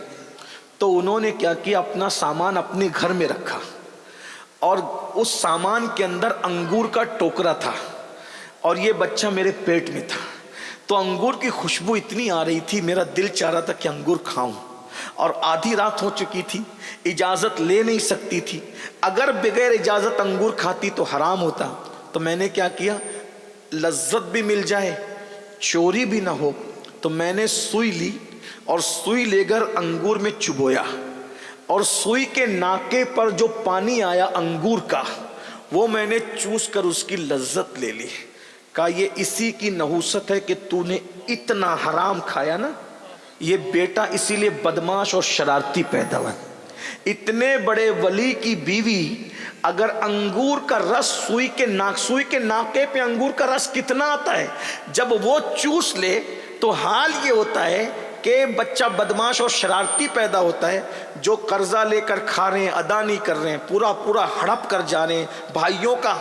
تو انہوں نے کیا کیا، اپنا سامان اپنے گھر میں رکھا، اور اس سامان کے اندر انگور کا ٹوکرا تھا، اور یہ بچہ میرے پیٹ میں تھا، تو انگور کی خوشبو اتنی آ رہی تھی، میرا دل چاہ رہا تھا کہ انگور کھاؤں، اور آدھی رات ہو چکی تھی، اجازت لے نہیں سکتی تھی، اگر بغیر اجازت انگور کھاتی تو حرام ہوتا، تو میں نے کیا کیا، لذت بھی مل جائے، چوری بھی نہ ہو، تو میں نے سوئی لی، اور سوئی لے کر انگور میں چبویا، اور سوئی کے ناکے پر جو پانی آیا انگور کا، وہ میں نے چوس کر اس کی لذت لے لی۔ کہا یہ اسی کی نحوست ہے کہ تو نے اتنا حرام کھایا نا، یہ بیٹا اسی لیے بدماش اور شرارتی پیدا ہوا۔ اتنے بڑے ولی کی بیوی اگر انگور کا رس سوئی کے ناکے پہ انگور کا رس کتنا آتا ہے، جب وہ چوس لے تو حال یہ ہوتا ہے کہ بچہ بدماش اور شرارتی پیدا ہوتا ہے، جو قرضہ لے کر کھا رہے ہیں، ادا نہیں کر رہے ہیں، پورا ہڑپ کر جا رہے ہیں، بھائیوں کا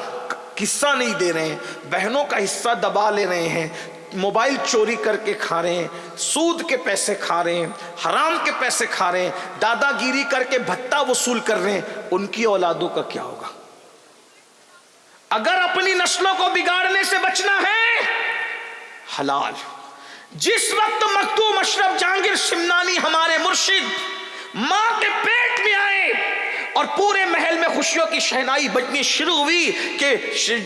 حصہ نہیں دے رہے ہیں، بہنوں کا حصہ دبا لے رہے ہیں، موبائل چوری کر کے کھا رہے ہیں، سود کے پیسے کھا رہے ہیں، حرام کے پیسے کھا رہے ہیں، دادا گیری کر کے بھتہ وصول کر رہے ہیں، ان کی اولادوں کا کیا ہوگا؟ اگر اپنی نسلوں کو بگاڑنے سے بچنا ہے، حلال۔ جس وقت مخدوم اشرف جہانگیر سمنانی ہمارے مرشد ماں کے پیٹ میں آئے اور پورے محل میں خوشیوں کی شہنائی بجنی شروع ہوئی کہ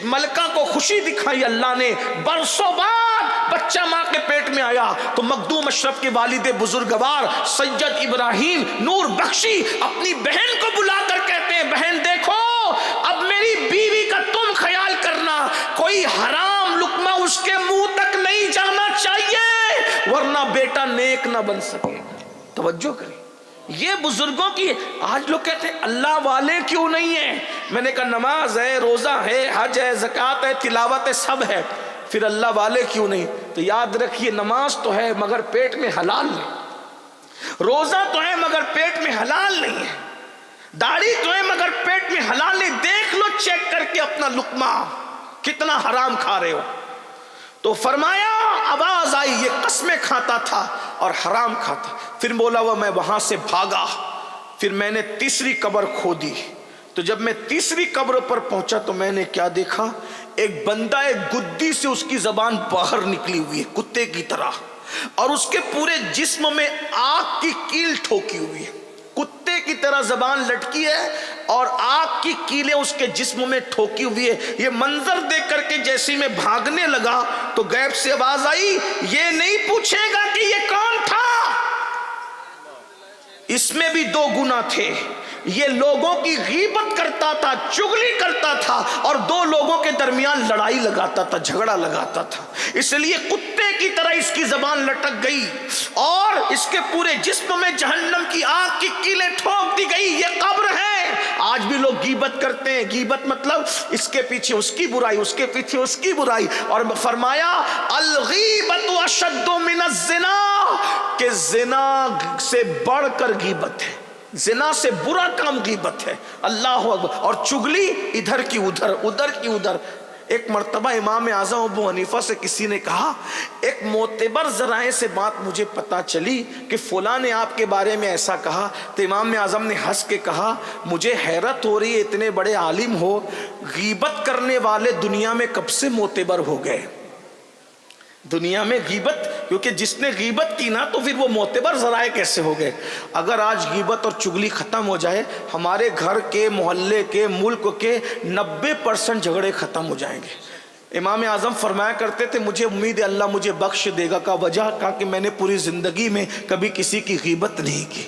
ملکہ کو خوشی دکھائی اللہ نے، برسوں بعد بچہ ماں کے پیٹ میں آیا تو مخدوم اشرف کے والد بزرگوار سید ابراہیم نور بخشی اپنی بہن کو بلا کر کہتے ہیں بہن دیکھو اب میری بیوی کا تم خیال کرنا، کوئی حرام لقمہ اس کے منہ تک نہیں جانا چاہیے ورنہ بیٹا نیک نہ بن سکے۔ توجہ کریں، یہ بزرگوں کی۔ آج لوگ کہتے ہیں اللہ والے کیوں نہیں ہیں؟ میں نے کہا نماز ہے، روزہ ہے، حج ہے، زکوٰۃ ہے، تلاوت ہے، سب ہے، پھر اللہ والے کیوں نہیں؟ تو یاد رکھیے نماز تو ہے مگر پیٹ میں حلال نہیں، روزہ تو ہے مگر پیٹ میں حلال نہیں ہے، داڑھی تو ہے مگر پیٹ میں حلال نہیں۔ دیکھ لو چیک کر کے اپنا لقمہ کتنا حرام کھا رہے ہو۔ تو فرمایا آواز آئی یہ قسمیں کھاتا تھا اور حرام کھاتا، پھر بولا وہ میں وہاں سے بھاگا، پھر میں نے تیسری قبر کھودی، تو جب میں تیسری قبر پر پہنچا تو میں نے کیا دیکھا، ایک بندہ ایک گدی سے اس کی زبان باہر نکلی ہوئی ہے کتے کی طرح، اور اس کے پورے جسم میں آگ کی کیل ٹھوکی ہوئی ہے، کتے کی طرح زبان لٹکی ہے اور آگ کی کیلیں اس کے جسم میں ٹھوکی ہوئی ہے۔ یہ منظر دیکھ کر کے جیسے میں بھاگنے لگا تو غیب سے آواز آئی یہ نہیں پوچھے گا کہ یہ کون تھا، اس میں بھی 2 گناہ تھے. یہ لوگوں کی غیبت کرتا تھا, چغلی کرتا تھا, اور 2 لوگوں کے درمیان لڑائی لگاتا تھا, جھگڑا لگاتا تھا. اس لیے کتے کی طرح اس کی زبان لٹک گئی اور اس کے پورے جسم میں جہنم کی آگ کی کیلیں ٹھونک دی گئی. یہ قبر ہے. آج بھی لوگ غیبت کرتے ہیں. غیبت مطلب اس کے پیچھے اس کی برائی, اس کے پیچھے اس کی برائی. اور فرمایا الغیبت اشد من الزنا, کہ زنا سے بڑھ کر غیبت ہے. زنا سے برا کام غیبت ہے. اللہ اکبر. اور چغلی ادھر کی ادھر, ادھر کی ادھر. ایک مرتبہ امام اعظم ابو حنیفہ سے کسی نے کہا, ایک معتبر ذرائع سے بات مجھے پتا چلی کہ فلاں نے آپ کے بارے میں ایسا کہا. تو امام اعظم نے ہنس کے کہا, مجھے حیرت ہو رہی ہے, اتنے بڑے عالم ہو, غیبت کرنے والے دنیا میں کب سے معتبر ہو گئے؟ دنیا میں غیبت, کیونکہ جس نے غیبت کی نا تو پھر وہ معتبر ذرائع کیسے ہو گئے؟ اگر آج غیبت اور چغلی ختم ہو جائے, ہمارے گھر کے, محلے کے, ملک کے 90% جھگڑے ختم ہو جائیں گے. امام اعظم فرمایا کرتے تھے, مجھے امید ہے اللہ مجھے بخش دے گا. کا وجہ کہا کہ میں نے پوری زندگی میں کبھی کسی کی غیبت نہیں کی.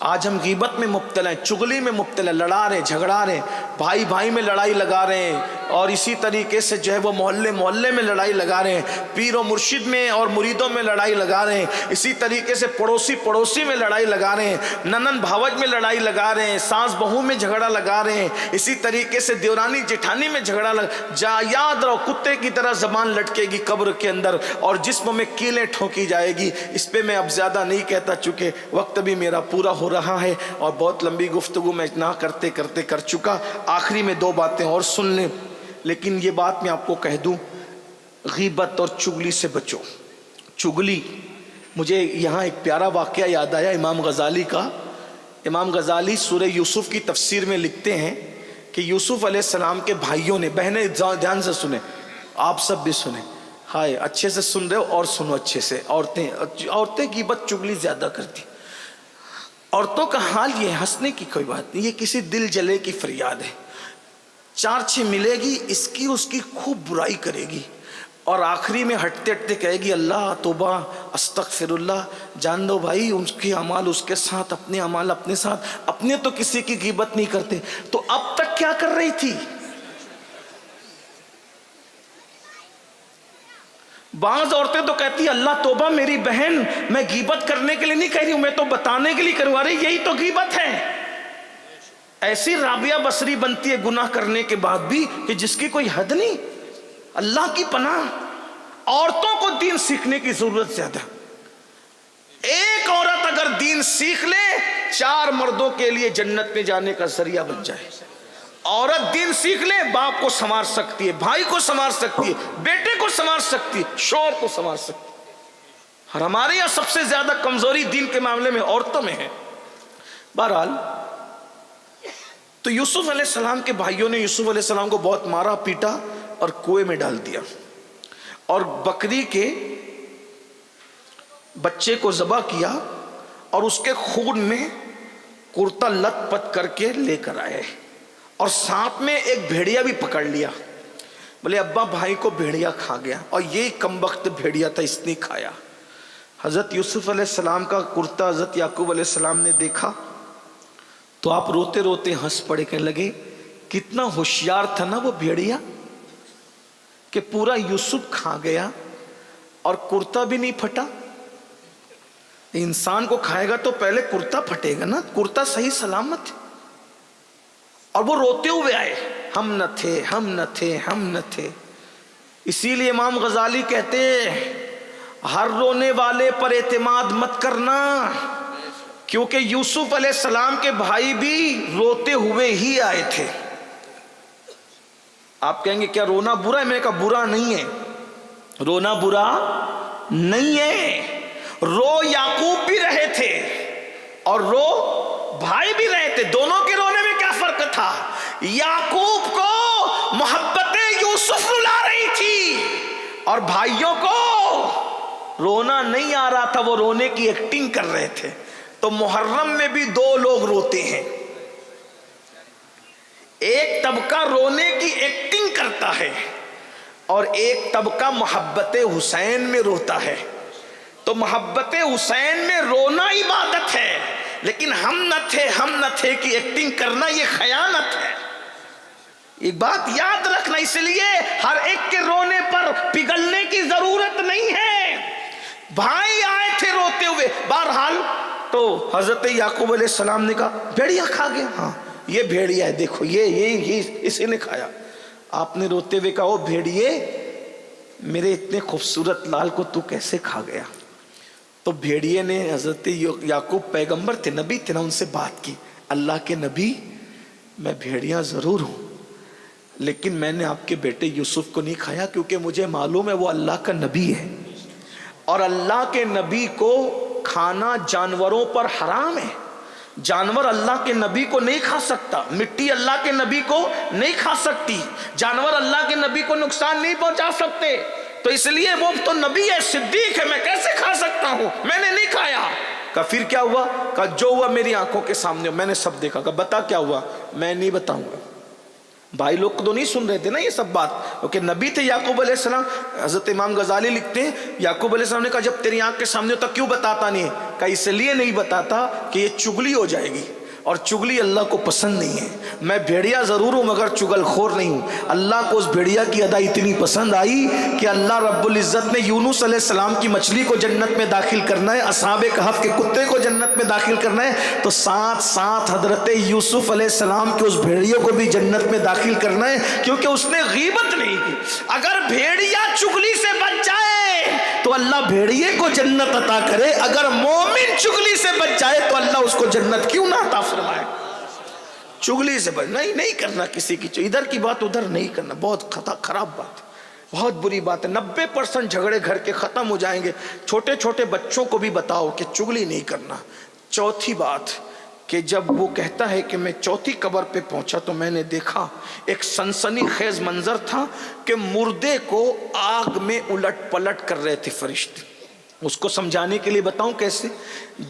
آج ہم غیبت میں مبتلا ہیں, چغلی میں مبتلا, لڑا رہے, جھگڑا رہے, بھائی بھائی میں لڑائی لگا رہے ہیں, اور اسی طریقے سے جو ہے وہ محلے محلے میں لڑائی لگا رہے ہیں, پیر و مرشد میں اور مریدوں میں لڑائی لگا رہے ہیں, اسی طریقے سے پڑوسی پڑوسی میں لڑائی لگا رہے ہیں, ننن بھاوج میں لڑائی لگا رہے ہیں, ساس بہو میں جھگڑا لگا رہے ہیں, اسی طریقے سے دیورانی جٹھانی میں جھگڑا لگا. یاد رہو, کتے کی طرح زبان لٹکے گی قبر کے اندر اور جسم میں کیلیں ٹھونکی جائے گی. اس پہ میں اب زیادہ نہیں کہتا, چونکہ وقت بھی میرا پورا ہو رہا ہے اور بہت لمبی گفتگو میں نہ کرتے کرتے کر چکا. آخری میں 2 باتیں اور سن لیں, لیکن یہ بات میں آپ کو کہہ دوں, غیبت اور چغلی سے بچو. چغلی, مجھے یہاں ایک پیارا واقعہ یاد آیا امام غزالی کا. امام غزالی سورہ یوسف کی تفسیر میں لکھتے ہیں کہ یوسف علیہ السلام کے بھائیوں نے, بہنیں دھیان سے سنیں, آپ سب بھی سنیں, ہائے اچھے سے سن رہے ہو اور سنو اچھے سے. عورتیں غیبت چغلی زیادہ کرتی. عورتوں کا حال یہ, ہنسنے کی کوئی بات نہیں, یہ کسی دل جلے کی فریاد ہے. 4-6 ملے گی, اس کی خوب برائی کرے گی, اور آخری میں ہٹتے ہٹتے کہے گی اللہ توبہ استغفر اللہ. جان دو بھائی, ان کے اعمال اس کے ساتھ, اپنے اعمال اپنے ساتھ. اپنے تو کسی کی غیبت نہیں کرتے, تو اب تک کیا کر رہی تھی؟ بعض عورتیں تو کہتی اللہ توبہ میری بہن, میں غیبت کرنے کے لیے نہیں کہہ رہی ہوں, میں تو بتانے کے لیے کروا رہی. یہی تو غیبت ہے. ایسی رابعہ بصری بنتی ہے گناہ کرنے کے بعد بھی کہ جس کی کوئی حد نہیں. اللہ کی پناہ, عورتوں کو دین سیکھنے کی ضرورت زیادہ. ایک عورت اگر دین سیکھ لے, 4 مردوں کے لیے جنت میں جانے کا ذریعہ بن جائے. عورت دین سیکھ لے, باپ کو سنوار سکتی ہے, بھائی کو سنوار سکتی ہے, بیٹے کو سنوار سکتی ہے, شوہر کو سنوار سکتی ہے. اور ہمارے یہاں سب سے زیادہ کمزوری دین کے معاملے میں عورتوں میں ہے. بہرحال, تو یوسف علیہ السلام کے بھائیوں نے یوسف علیہ السلام کو بہت مارا پیٹا اور کنویں میں ڈال دیا, اور بکری کے بچے کو ذبح کیا, اور اس کے خون میں کرتا لت پت کر کے لے کر آئے, اور ساتھ میں ایک بھیڑیا بھی پکڑ لیا. بولے ابا بھائی کو بھیڑیا کھا گیا, اور یہی کمبخت بھیڑیا تھا, اس نے کھایا. حضرت یوسف علیہ السلام کا کرتا حضرت یعقوب علیہ السلام نے دیکھا تو آپ روتے روتے ہنس پڑے, کہنے لگے کتنا ہوشیار تھا نا وہ بھیڑیا, کہ پورا یوسف کھا گیا اور کرتا بھی نہیں پھٹا. انسان کو کھائے گا تو پہلے کرتا پھٹے گا نا, کرتا صحیح سلامت. اور وہ روتے ہوئے آئے, ہم نہ تھے, ہم نہ تھے, ہم نہ تھے. اسی لیے امام غزالی کہتے ہر رونے والے پر اعتماد مت کرنا, کیونکہ یوسف علیہ السلام کے بھائی بھی روتے ہوئے ہی آئے تھے. آپ کہیں گے کیا رونا برا ہے؟ میں نے کہا برا نہیں ہے, رونا برا نہیں ہے. رو یعقوب بھی رہے تھے اور رو بھائی بھی رہے تھے, دونوں کے رونے میں کیا فرق تھا؟ یعقوب کو محبت یوسف رلا رہی تھی اور بھائیوں کو رونا نہیں آ رہا تھا, وہ رونے کی ایکٹنگ کر رہے تھے. تو محرم میں بھی 2 لوگ روتے ہیں, ایک طبقہ رونے کی ایکٹنگ کرتا ہے اور ایک طبقہ محبت حسین میں روتا ہے. تو محبت حسین میں رونا عبادت ہے, لیکن ہم نہ تھے کی ایکٹنگ کرنا یہ خیانت ہے. ایک بات یاد رکھنا، اس لیے ہر ایک کے رونے پر پگھلنے کی ضرورت نہیں ہے. بھائی آئے تھے روتے ہوئے. بہرحال تو حضرت یعقوب علیہ السلام نے کہا بھیڑیا کھا گیا. ہاں یہ بھیڑیا ہے، دیکھو یہ اسی نے کھایا. آپ نے روتے ہوئے کہا او بھیڑیے، میرے اتنے خوبصورت لال کو تو کیسے کھا گیا؟ تو بھیڑیے نے، حضرت یعقوب پیغمبر تھے، نبی تھے نا، ان سے بات کی. اللہ کے نبی، میں بھیڑیا ضرور ہوں لیکن میں نے آپ کے بیٹے یوسف کو نہیں کھایا، کیونکہ مجھے معلوم ہے وہ اللہ کا نبی ہے اور اللہ کے نبی کو کھانا جانوروں پر حرام ہے. جانور اللہ کے نبی کو نہیں کھا سکتا، مٹی اللہ کے نبی کو نہیں کھا سکتی، جانور اللہ کے نبی کو نقصان نہیں پہنچا سکتے. تو اس لیے وہ تو نبی ہے، صدیق ہے، میں کیسے کھا سکتا ہوں؟ میں نے نہیں کھایا. کہا پھر کیا ہوا؟ کہا جو ہوا میری آنکھوں کے سامنے، میں نے سب دیکھا. کہا بتا کیا ہوا؟ میں نہیں بتاؤں گا. بھائی لوگ تو نہیں سن رہے تھے نا یہ سب بات، کیونکہ نبی تھے یعقوب علیہ السلام. حضرت امام غزالی لکھتے ہیں یعقوب علیہ السلام نے کہا جب تیری آنکھ کے سامنے ہوتا کیوں بتاتا نہیں ہے؟ کہا اس لیے نہیں بتاتا کہ یہ چگلی ہو جائے گی، اور چگلی اللہ کو پسند نہیں ہے. میں بھیڑیا ضرور ہوں مگر چگل خور نہیں ہوں. اللہ کو اس بھیڑیا کی ادا اتنی پسند آئی کہ اللہ رب العزت نے یونس علیہ السلام کی مچھلی کو جنت میں داخل کرنا ہے، اصحاب کہف کے کتے کو جنت میں داخل کرنا ہے، تو ساتھ ساتھ حضرت یوسف علیہ السلام کے اس بھیڑیے کو بھی جنت میں داخل کرنا ہے، کیونکہ اس نے غیبت نہیں کی. اگر بھیڑیا چگلی سے بچ جائے تو اللہ بھیڑیے کو جنت عطا کرے، اگر مومن چگلی سے بچ جائے تو اللہ اس کو جنت کیوں نہ عطا فرمائے. چگلی سے بچ نہیں کرنا کسی کی، ادھر کی بات ادھر نہیں کرنا، بہت خراب بات ہے، بہت بری بات ہے. 90% جھگڑے گھر کے ختم ہو جائیں گے. چھوٹے چھوٹے بچوں کو بھی بتاؤ کہ چگلی نہیں کرنا. چوتھی بات کہ جب وہ کہتا ہے کہ میں چوتھی قبر پہ پہنچا تو میں نے دیکھا ایک سنسنی خیز منظر تھا کہ مردے کو آگ میں الٹ پلٹ کر رہے تھے فرشتے. اس کو سمجھانے کے لیے بتاؤں کیسے؟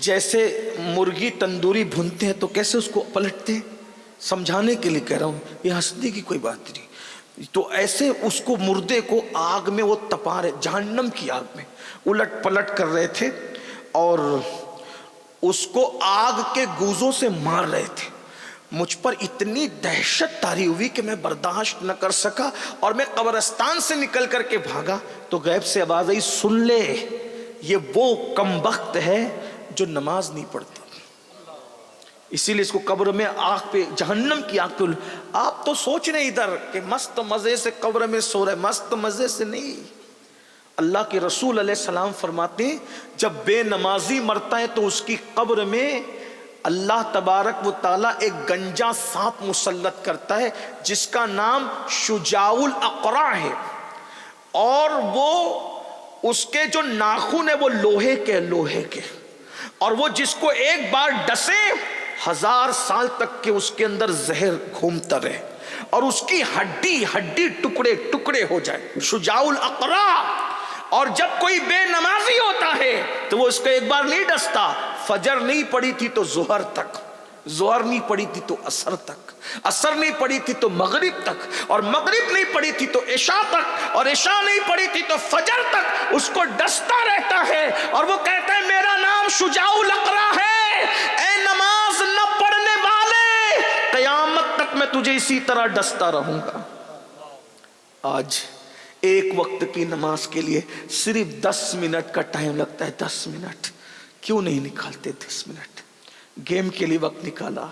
جیسے مرغی تندوری بھونتے ہیں تو کیسے اس کو پلٹتے ہیں، سمجھانے کے لیے کہہ رہا ہوں، یہ ہنسنے کی کوئی بات نہیں. تو ایسے اس کو مردے کو آگ میں وہ تپا رہے، جہنم کی آگ میں الٹ پلٹ کر رہے تھے اور اس کو آگ کے گوزوں سے مار رہے تھے. مجھ پر اتنی دہشت طاری ہوئی کہ میں برداشت نہ کر سکا اور میں قبرستان سے نکل کر کے بھاگا. تو غیب سے آواز آئی سن لے، یہ وہ کمبخت ہے جو نماز نہیں پڑھتا، اسی لیے اس کو قبر میں آگ پہ، جہنم کی آگ پہ. آپ تو سوچ رہے ادھر کہ مست مزے سے قبر میں سو رہے، مست مزے سے نہیں. اللہ کے رسول علیہ السلام فرماتے ہیں جب بے نمازی مرتا ہے تو اس کی قبر میں اللہ تبارک و تعالیٰ ایک گنجا سانپ مسلط کرتا ہے جس کا نام شجاع الاقرع ہے، اور وہ اس کے جو ناخن ہے وہ لوہے کے، اور وہ جس کو ایک بار ڈسے 1000 سال تک کے اس کے اندر زہر گھومتا رہے اور اس کی ہڈی ٹکڑے ٹکڑے ہو جائے. شجاع الاقرع. اور جب کوئی بے نمازی ہوتا ہے تو وہ اس کو ایک بار نہیں ڈستا، فجر نہیں پڑی تھی تو ظہر تک، ظہر نہیں پڑی تھی تو عصر تک، عصر نہیں پڑی تھی تو مغرب تک، اور مغرب نہیں پڑی تھی تو عشاء تک، اور عشاء نہیں پڑی تھی تو فجر تک اس کو ڈستا رہتا ہے. اور وہ کہتا ہے میرا نام شجاع الاقرع ہے، اے نماز نہ پڑھنے والے، قیامت تک میں تجھے اسی طرح ڈستا رہوں گا. آج ایک وقت کی نماز کے لیے صرف 10 منٹ کا ٹائم لگتا ہے. 10 منٹ کیوں نہیں نکالتے؟ 10 منٹ گیم کے لیے وقت نکالا،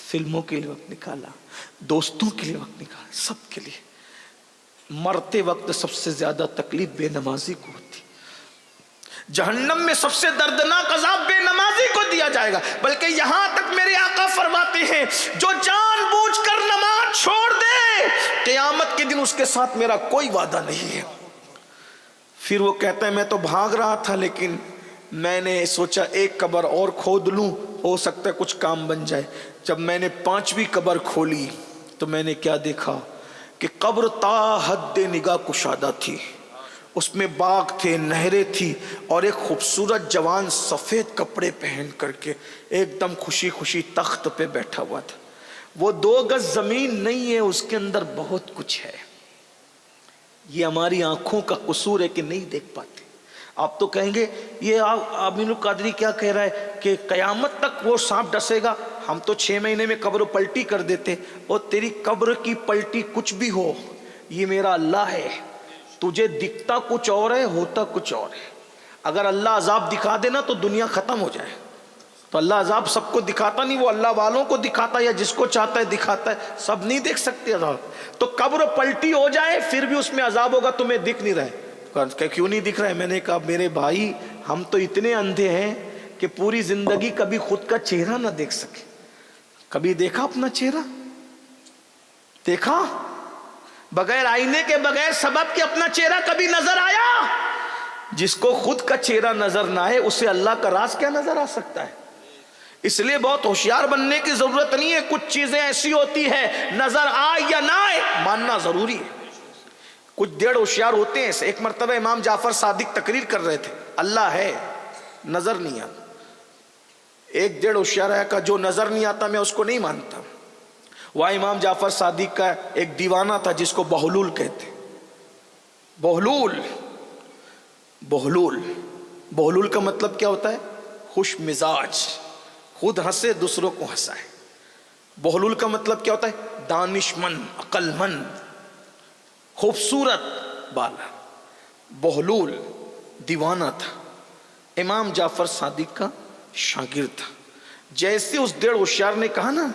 فلموں کے لیے وقت نکالا، دوستوں کے لیے وقت نکالا، سب کے لیے. مرتے وقت سب سے زیادہ تکلیف بے نمازی کو ہوتی. جہنم میں سب سے دردناک عذاب بے نمازی کو دیا جائے گا. بلکہ یہاں تک میرے آقا فرماتے ہیں جو جان بوجھ کر نماز چھوڑ دے قیامت کے دن اس کے ساتھ میرا کوئی وعدہ نہیں ہے. پھر وہ کہتا ہے میں تو بھاگ رہا تھا لیکن میں نے سوچا ایک قبر اور کھود لوں، ہو سکتا ہے کچھ کام بن جائے. جب میں نے 5ویں قبر کھولی تو میں نے کیا دیکھا کہ قبر تا حد نگاہ کشادہ تھی. اس میں باغ تھے، نہریں تھی، اور ایک خوبصورت جوان سفید کپڑے پہن کر کے ایک دم خوشی خوشی تخت پہ بیٹھا ہوا تھا. وہ 2 گز زمین نہیں ہے، اس کے اندر بہت کچھ ہے. یہ ہماری آنکھوں کا قصور ہے کہ نہیں دیکھ پاتے. آپ تو کہیں گے یہ امین القادری کیا کہہ رہا ہے کہ قیامت تک وہ سانپ ڈسے گا، ہم تو 6 مہینے میں قبر پلٹی کر دیتے. اور تیری قبر کی پلٹی کچھ بھی ہو، یہ میرا اللہ ہے، تجھے دکھتا کچھ اور ہے، ہوتا کچھ اور ہے. اگر اللہ عذاب دکھا دینا تو دنیا ختم ہو جائے. تو اللہ عذاب سب کو دکھاتا نہیں، وہ اللہ والوں کو دکھاتا ہے یا جس کو چاہتا ہے دکھاتا ہے. سب نہیں دیکھ سکتے عذاب. تو قبر پلٹی ہو جائے پھر بھی اس میں عذاب ہوگا، تمہیں دکھ نہیں رہا ہے. کہ کیوں نہیں دکھ رہا ہے؟ میں نے کہا میرے بھائی ہم تو اتنے اندھے ہیں کہ پوری زندگی کبھی خود کا چہرہ نہ دیکھ سکے. کبھی دیکھا اپنا چہرہ؟ دیکھا؟ بغیر آئینے کے، بغیر سبب کے اپنا چہرہ کبھی نظر آیا؟ جس کو خود کا چہرہ نظر نہ آئے اسے اللہ کا راز کیا نظر آ سکتا ہے؟ اس لیے بہت ہوشیار بننے کی ضرورت نہیں ہے. کچھ چیزیں ایسی ہوتی ہے نظر آئے یا نہ آئے ماننا ضروری ہے. کچھ ڈیڑھ ہوشیار ہوتے ہیں. ایک مرتبہ امام جعفر صادق تقریر کر رہے تھے، اللہ ہے نظر نہیں آتا. ایک ڈیڑھ ہوشیار ہے کہ جو نظر نہیں آتا میں اس کو نہیں مانتا. وہاں امام جعفر صادق کا ایک دیوانہ تھا جس کو بہلول کہتے. بہلول بہلول بہلول کا مطلب کیا ہوتا ہے؟ خوش مزاج، خود ہنسے دوسروں کو ہنسائے. بہلول کا مطلب کیا ہوتا ہے؟ دانش مند، عقل مند، خوبصورت بالا. بہلول دیوانہ تھا، امام جعفر صادق کا شاگرد تھا. جیسے اس ڈیڑھ ہوشیار نے کہا نا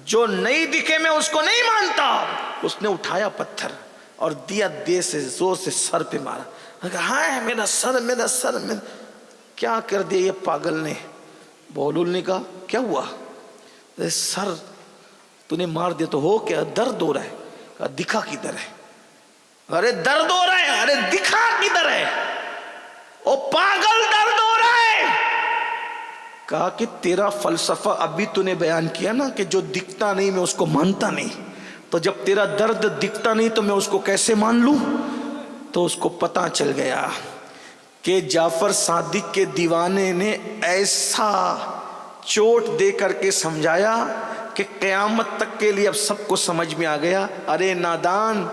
جو نہیں دکھے میں اس کو نہیں مانتا، اس نے اٹھایا پتھر اور دیا دے سے زور سے سر پہ مارا. کہا ہائے میرا سر، میرا سر، کیا کر دیا یہ پاگل نے. بہلول نے کہا کیا ہوا؟ سر تو نے مار دیا تو ہو کیا؟ درد ہو رہا ہے. کہا دکھا کدھر ہے؟ ارے درد ہو رہا ہے. ارے دکھا کدھر ہے؟ او پاگل درد ہو رہا ہے. کہا کہ تیرا فلسفہ ابھی تو نے بیان کیا نا کہ جو دکھتا نہیں میں اس کو مانتا نہیں. تو جب تیرا درد دکھتا نہیں تو میں اس کو کیسے مان لوں؟ تو اس کو پتا چل گیا کہ جعفر صادق کے دیوانے نے ایسا چوٹ دے کر کے سمجھایا کہ قیامت تک کے لیے اب سب کو سمجھ میں آ گیا. ارے نادان،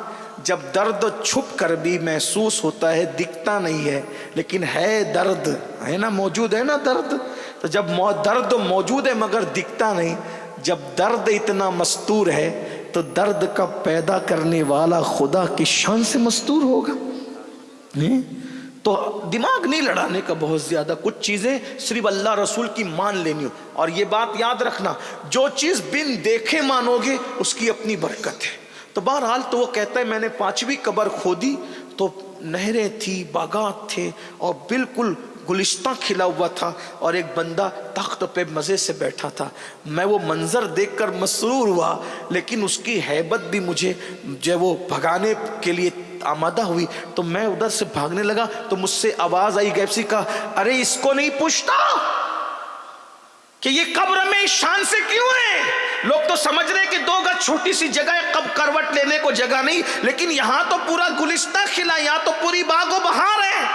جب درد چھپ کر بھی محسوس ہوتا ہے، دکھتا نہیں ہے لیکن ہے درد، ہے نا، موجود ہے نا درد. تو جب درد موجود ہے مگر دکھتا نہیں، جب درد اتنا مستور ہے تو درد کا پیدا کرنے والا خدا کی شان سے مستور ہوگا. تو دماغ نہیں لڑانے کا بہت زیادہ. کچھ چیزیں صرف اللہ رسول کی مان لینی ہو. اور یہ بات یاد رکھنا، جو چیز بن دیکھے مانو گے اس کی اپنی برکت ہے. تو بہرحال تو وہ کہتا ہے میں نے 5ویں قبر کھودی تو نہریں تھی، باغات تھے اور بالکل گلستہ کھلا ہوا تھا اور ایک بندہ تخت پہ مزے سے بیٹھا تھا. میں وہ منظر دیکھ کر مسرور ہوا لیکن اس کی ہیبت بھی مجھے جو وہ بھگانے کے لیے آمادہ ہوئی. تو میں ادھر سے بھاگنے لگا تو مجھ سے آواز آئی غیب سے، کہا ارے اس کو نہیں پوچھتا کہ یہ قبر میں اس شان سے کیوں ہے؟ لوگ تو سمجھ رہے کہ 2 گز چھوٹی سی جگہ ہے، کب کروٹ لینے کو جگہ نہیں، لیکن یہاں تو پورا گلستہ کھلا، یہاں تو پوری باغ و بہار ہے.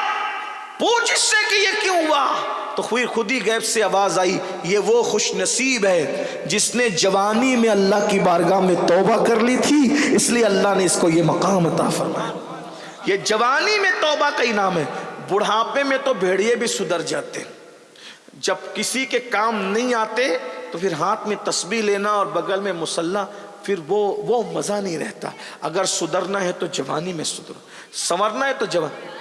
پوچھ اس سے کہ یہ کیوں ہوا؟ تو خود ہی غیب سے آواز آئی، یہ وہ خوش نصیب ہے جس نے جوانی میں اللہ کی بارگاہ میں توبہ کر لی تھی، اس لیے اللہ نے اس کو یہ مقام عطا فرمایا. یہ جوانی میں توبہ کا انعام ہے. بڑھاپے میں تو بھیڑیے بھی سدھر جاتے. جب کسی کے کام نہیں آتے تو پھر ہاتھ میں تسبیح لینا اور بغل میں مصلی، پھر وہ مزہ نہیں رہتا. اگر سدھرنا ہے تو جوانی میں سدھرو، سنورنا ہے تو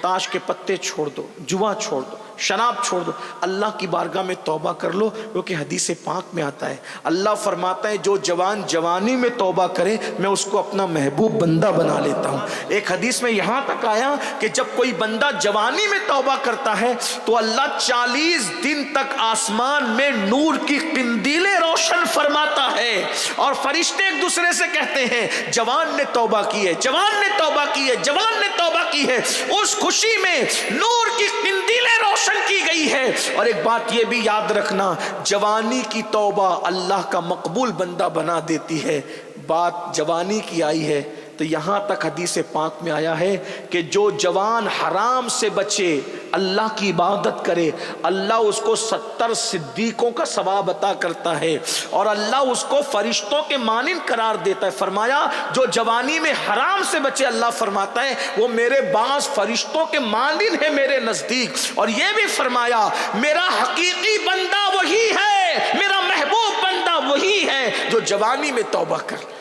تاش کے پتے چھوڑ دو، جوا چھوڑ دو، شراب چھوڑ دو، اللہ کی بارگاہ میں توبہ کر لو. کیونکہ حدیث پاک میں آتا ہے اللہ فرماتا ہے جو جوان جوانی میں توبہ کرے میں اس کو اپنا محبوب بندہ بنا لیتا ہوں. ایک حدیث میں یہاں تک آیا کہ جب کوئی بندہ جوانی میں توبہ کرتا ہے تو اللہ 40 دن تک آسمان میں نور کی قندیلیں روشن فرماتا ہے اور فرشتے ایک دوسرے سے کہتے ہیں جوان نے توبہ کی ہے، جوان نے توبہ کی ہے، جوان نے توبہ کی ہے. اس خوشی میں نور کی قندیلیں روشن کی گئی ہے. اور ایک بات یہ بھی یاد رکھنا، جوانی کی توبہ اللہ کا مقبول بندہ بنا دیتی ہے. بات جوانی کی آئی ہے تو تو یہاں تک حدیث پاک میں آیا ہے کہ جو جوان حرام سے بچے، اللہ کی عبادت کرے، اللہ اس کو 70 صدیقوں کا ثواب عطا کرتا ہے اور اللہ اس کو فرشتوں کے مانند قرار دیتا ہے۔ فرمایا جو جوانی میں حرام سے بچے، اللہ فرماتا ہے وہ میرے بعض فرشتوں کے مانند ہے میرے نزدیک۔ اور یہ بھی فرمایا میرا حقیقی بندہ وہی ہے، میرا محبوب بندہ وہی ہے جو جوانی میں توبہ کر۔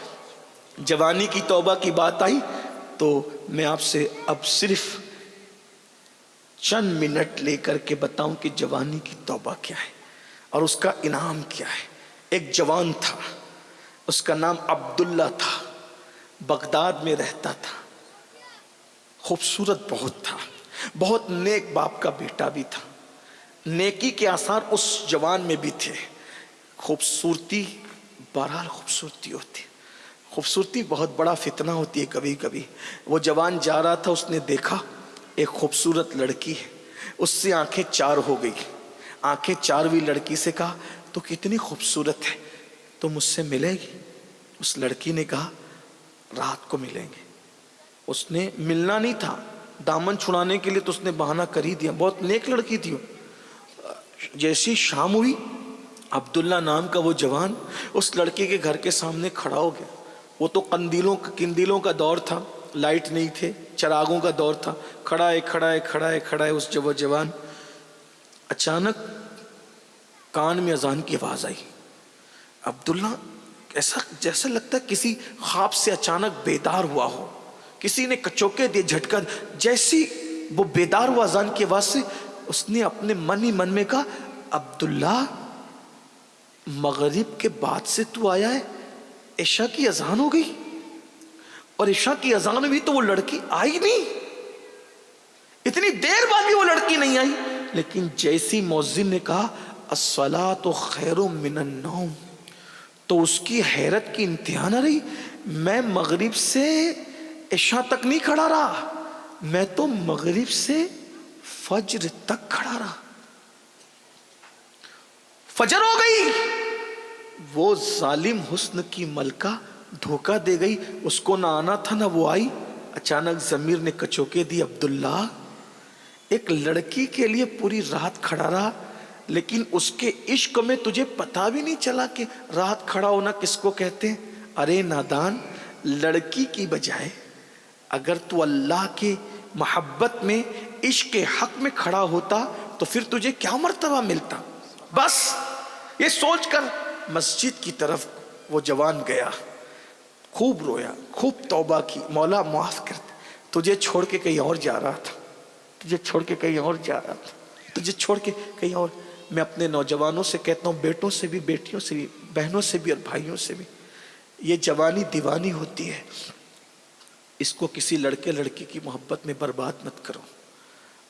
جوانی کی توبہ کی بات آئی تو میں آپ سے اب صرف چند منٹ لے کر کے بتاؤں کہ جوانی کی توبہ کیا ہے اور اس کا انعام کیا ہے۔ ایک جوان تھا، اس کا نام عبداللہ تھا، بغداد میں رہتا تھا، خوبصورت بہت تھا، بہت نیک باپ کا بیٹا بھی تھا، نیکی کے آثار اس جوان میں بھی تھے۔ خوبصورتی بہرحال خوبصورتی ہوتی، خوبصورتی بہت بڑا فتنہ ہوتی ہے کبھی کبھی۔ وہ جوان جا رہا تھا، اس نے دیکھا ایک خوبصورت لڑکی ہے، اس سے آنکھیں چار ہو گئی۔ آنکھیں چار ہوئی لڑکی سے کہا تو کتنی خوبصورت ہے، تو مجھ سے ملے گی؟ اس لڑکی نے کہا رات کو ملیں گے۔ اس نے ملنا نہیں تھا، دامن چھڑانے کے لیے تو اس نے بہانہ کر ہی دیا، بہت نیک لڑکی تھی وہ۔ جیسی شام ہوئی، عبداللہ نام کا وہ جوان اس لڑکی کے گھر کے سامنے کھڑا ہو گیا۔ وہ تو قندیلوں کا دور تھا، لائٹ نہیں تھے، چراغوں کا دور تھا۔ کھڑا ہے اس جوان۔ اچانک کان میں اذان کی آواز آئی۔ عبداللہ ایسا جیسا لگتا ہے کسی خواب سے اچانک بیدار ہوا ہو، کسی نے کچوکے دیے، جھٹکا۔ جیسی وہ بیدار ہوا اذان کی آواز سے، اس نے اپنے من ہی من میں کہا عبداللہ مغرب کے بعد سے تو آیا ہے، عشاء کی اذان ہو گئی، اور عشاء کی اذان ہوئی تو وہ لڑکی آئی نہیں، اتنی دیر بعد بھی وہ لڑکی نہیں آئی۔ لیکن جیسی مؤذن نے کہا الصلاۃ خیر من النوم، تو اس کی حیرت کی انتہا نہ رہی۔ میں مغرب سے عشاء تک نہیں کھڑا رہا، میں تو مغرب سے فجر تک کھڑا رہا۔ فجر ہو گئی، وہ ظالم حسن کی ملکہ دھوکہ دے گئی، اس کو نہ آنا تھا نہ وہ آئی۔ اچانک ضمیر نے کچوکے دی، عبداللہ ایک لڑکی کے لیے پوری رات کھڑا رہا، لیکن اس کے عشق میں تجھے پتا بھی نہیں چلا کہ رات کھڑا ہونا کس کو کہتے ہیں۔ ارے نادان، لڑکی کی بجائے اگر تو اللہ کے محبت میں عشق کے حق میں کھڑا ہوتا تو پھر تجھے کیا مرتبہ ملتا۔ بس یہ سوچ کر مسجد کی طرف وہ جوان گیا، خوب رویا، خوب توبہ کی، مولا معاف کر دے، تجھے چھوڑ کے کہیں اور جا رہا تھا، تجھے چھوڑ کے کہیں اور جا رہا تھا، تجھے چھوڑ کے کہیں اور۔ میں اپنے نوجوانوں سے کہتا ہوں، بیٹوں سے بھی، بیٹیوں سے بھی، بہنوں سے بھی اور بھائیوں سے بھی، یہ جوانی دیوانی ہوتی ہے، اس کو کسی لڑکے لڑکی کی محبت میں برباد مت کرو۔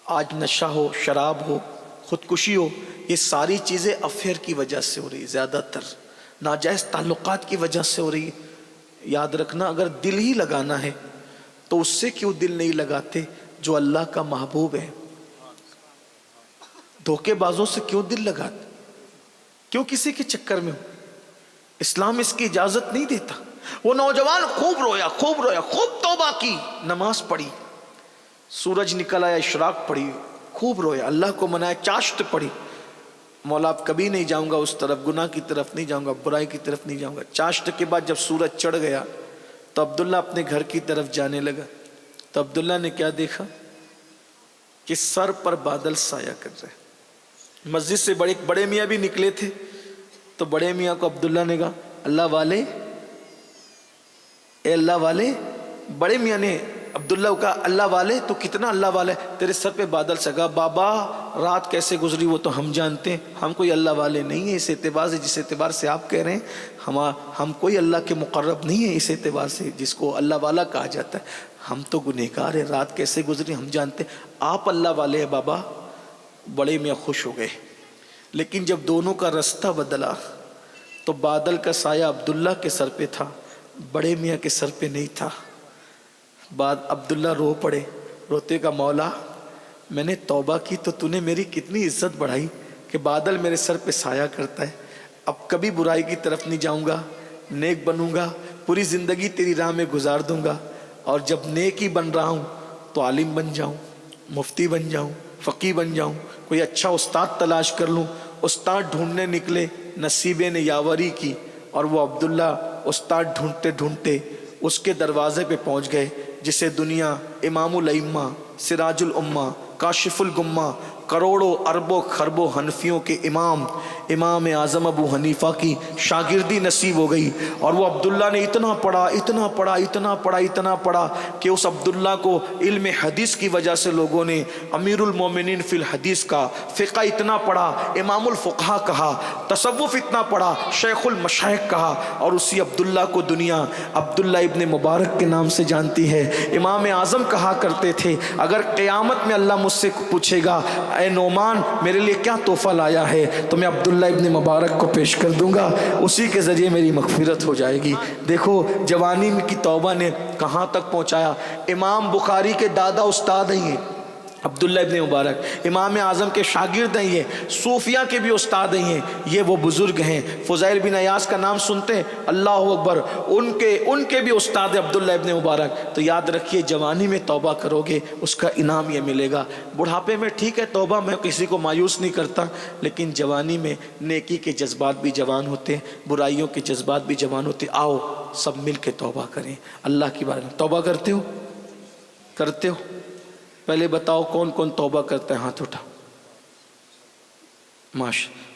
آج نشہ ہو، شراب ہو، خودکشی ہو، یہ ساری چیزیں افیئر کی وجہ سے ہو رہی، زیادہ تر ناجائز تعلقات کی وجہ سے ہو رہی۔ یاد رکھنا، اگر دل ہی لگانا ہے تو اس سے کیوں دل نہیں لگاتے جو اللہ کا محبوب ہے؟ دھوکے بازوں سے کیوں دل لگاتے؟ کیوں کسی کے چکر میں ہو؟ اسلام اس کی اجازت نہیں دیتا۔ وہ نوجوان خوب رویا، خوب رویا، خوب توبہ کی، نماز پڑھی، سورج نکل آیا، اشراق پڑھی، خوب رویا، اللہ کو منایا، چاشت پڑھی، مولا اب کبھی نہیں جاؤں گا اس طرف، گناہ کی طرف نہیں جاؤں گا، برائی کی طرف نہیں جاؤں گا۔ چاشت کے بعد جب سورج چڑھ گیا تو عبداللہ اپنے گھر کی طرف جانے لگا، تو عبداللہ نے کیا دیکھا کہ سر پر بادل سایہ کر رہے۔ مسجد سے بڑے میاں بھی نکلے تھے، تو بڑے میاں کو عبداللہ نے کہا اللہ والے، اے اللہ والے۔ بڑے میاں نے عبداللہ کو کہا اللہ والے، تو کتنا اللہ والے، تیرے سر پہ بادل سگا۔ بابا رات کیسے گزری وہ تو ہم جانتے ہیں، ہم کوئی اللہ والے نہیں ہیں اس اعتبار سے جس اعتبار سے آپ کہہ رہے ہیں، ہم کوئی اللہ کے مقرب نہیں ہیں اس اعتبار سے جس کو اللہ والا کہا جاتا ہے، ہم تو گنہگار ہیں، رات کیسے گزری ہم جانتے ہیں، آپ اللہ والے ہیں بابا۔ بڑے میاں خوش ہو گئے، لیکن جب دونوں کا رستہ بدلا تو بادل کا سایہ عبداللہ کے سر پہ تھا، بڑے میاں کے سر پہ نہیں تھا۔ بعد عبداللہ رو پڑے، روتے کا مولا میں نے توبہ کی تو تو نے میری کتنی عزت بڑھائی کہ بادل میرے سر پہ سایہ کرتا ہے، اب کبھی برائی کی طرف نہیں جاؤں گا، نیک بنوں گا، پوری زندگی تیری راہ میں گزار دوں گا۔ اور جب نیکی بن رہا ہوں تو عالم بن جاؤں، مفتی بن جاؤں، فقی بن جاؤں، کوئی اچھا استاد تلاش کر لوں۔ استاد ڈھونڈنے نکلے، نصیبے نے یاوری کی، اور وہ عبداللہ استاد ڈھونڈتے ڈھونڈتے اس کے دروازے پہ پہنچ گئے جسے دنیا امام الائمہ، سراج الامہ، کاشف الغمہ، کروڑوں اربوں خربوں حنفیوں کے امام اعظم ابو حنیفہ کی شاگردی نصیب ہو گئی۔ اور وہ عبداللہ نے اتنا پڑھا کہ اس عبداللہ کو علم حدیث کی وجہ سے لوگوں نے امیر المومنین فی الحدیث کا، فقہ اتنا پڑھا، امام الفقہا کہا، تصوف اتنا پڑھا، شیخ المشائخ کہا۔ اور اسی عبداللہ کو دنیا عبداللہ ابن مبارک کے نام سے جانتی ہے۔ امام اعظم کہا کرتے تھے اگر قیامت میں اللہ مجھ سے پوچھے گا اے نعمان میرے لیے کیا تحفہ لایا ہے، تو میں عبداللہ ابن مبارک کو پیش کر دوں گا، اسی کے ذریعے میری مغفرت ہو جائے گی۔ دیکھو جوانی کی توبہ نے کہاں تک پہنچایا۔ امام بخاری کے دادا استاد ہیں عبداللہ ابن مبارک، امام اعظم کے شاگرد ہیں یہ، صوفیہ کے بھی استاد ہیں یہ وہ بزرگ ہیں۔ فضیل بن عیاض کا نام سنتے ہیں، اللہ اکبر، ان کے بھی استاد عبداللہ ابن مبارک۔ تو یاد رکھیے جوانی میں توبہ کرو گے اس کا انعام یہ ملے گا۔ بڑھاپے میں ٹھیک ہے توبہ، میں کسی کو مایوس نہیں کرتا، لیکن جوانی میں نیکی کے جذبات بھی جوان ہوتے ہیں، برائیوں کے جذبات بھی جوان ہوتے ہیں۔ آؤ سب مل کے توبہ کریں اللہ کی بارگاہ میں۔ توبہ کرتے ہو؟ پہلے بتاؤ کون کون توبہ کرتا ہے، ہاتھ اٹھا۔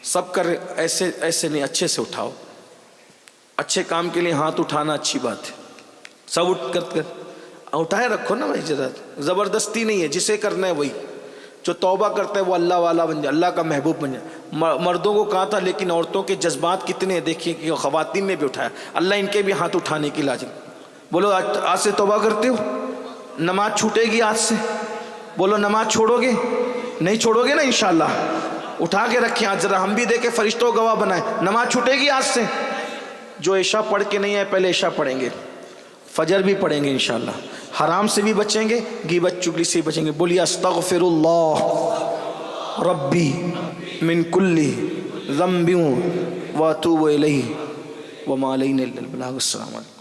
سب کر، ایسے نہیں، اچھے سے اٹھاؤ۔ اچھے کام کے لیے ہاتھ اٹھانا اچھی بات ہے، سب اٹھائے رکھو نا بھائی، زبردستی نہیں ہے، جسے کرنا ہے وہی۔ جو توبہ کرتا ہے وہ اللہ والا بن جائے، اللہ کا محبوب بن جائے۔ مردوں کو کہا تھا لیکن عورتوں کے جذبات کتنے ہیں دیکھیے کہ خواتین نے بھی اٹھایا، اللہ ان کے بھی ہاتھ اٹھانے کی لاجم۔ بولو آج سے توبہ کرتے ہو؟ نماز چھوٹے گی آج سے؟ بولو نماز چھوڑو گے؟ نہیں چھوڑو گے نا انشاءاللہ؟ اٹھا کے رکھیں آج ذرا، ہم بھی دیکھیں فرشتوں گواہ بنائیں۔ نماز چھوٹے گی آج سے؟ جو عشاء پڑھ کے نہیں ہے پہلے عشاء پڑھیں گے، فجر بھی پڑھیں گے انشاءاللہ، حرام سے بھی بچیں گے، غیبت چگلی سے بھی بچیں گے۔ بولیے استغفر اللہ ربی من کل ذنب واتوب الیہ وما علینا الا البلاغ۔ السلام علیکم۔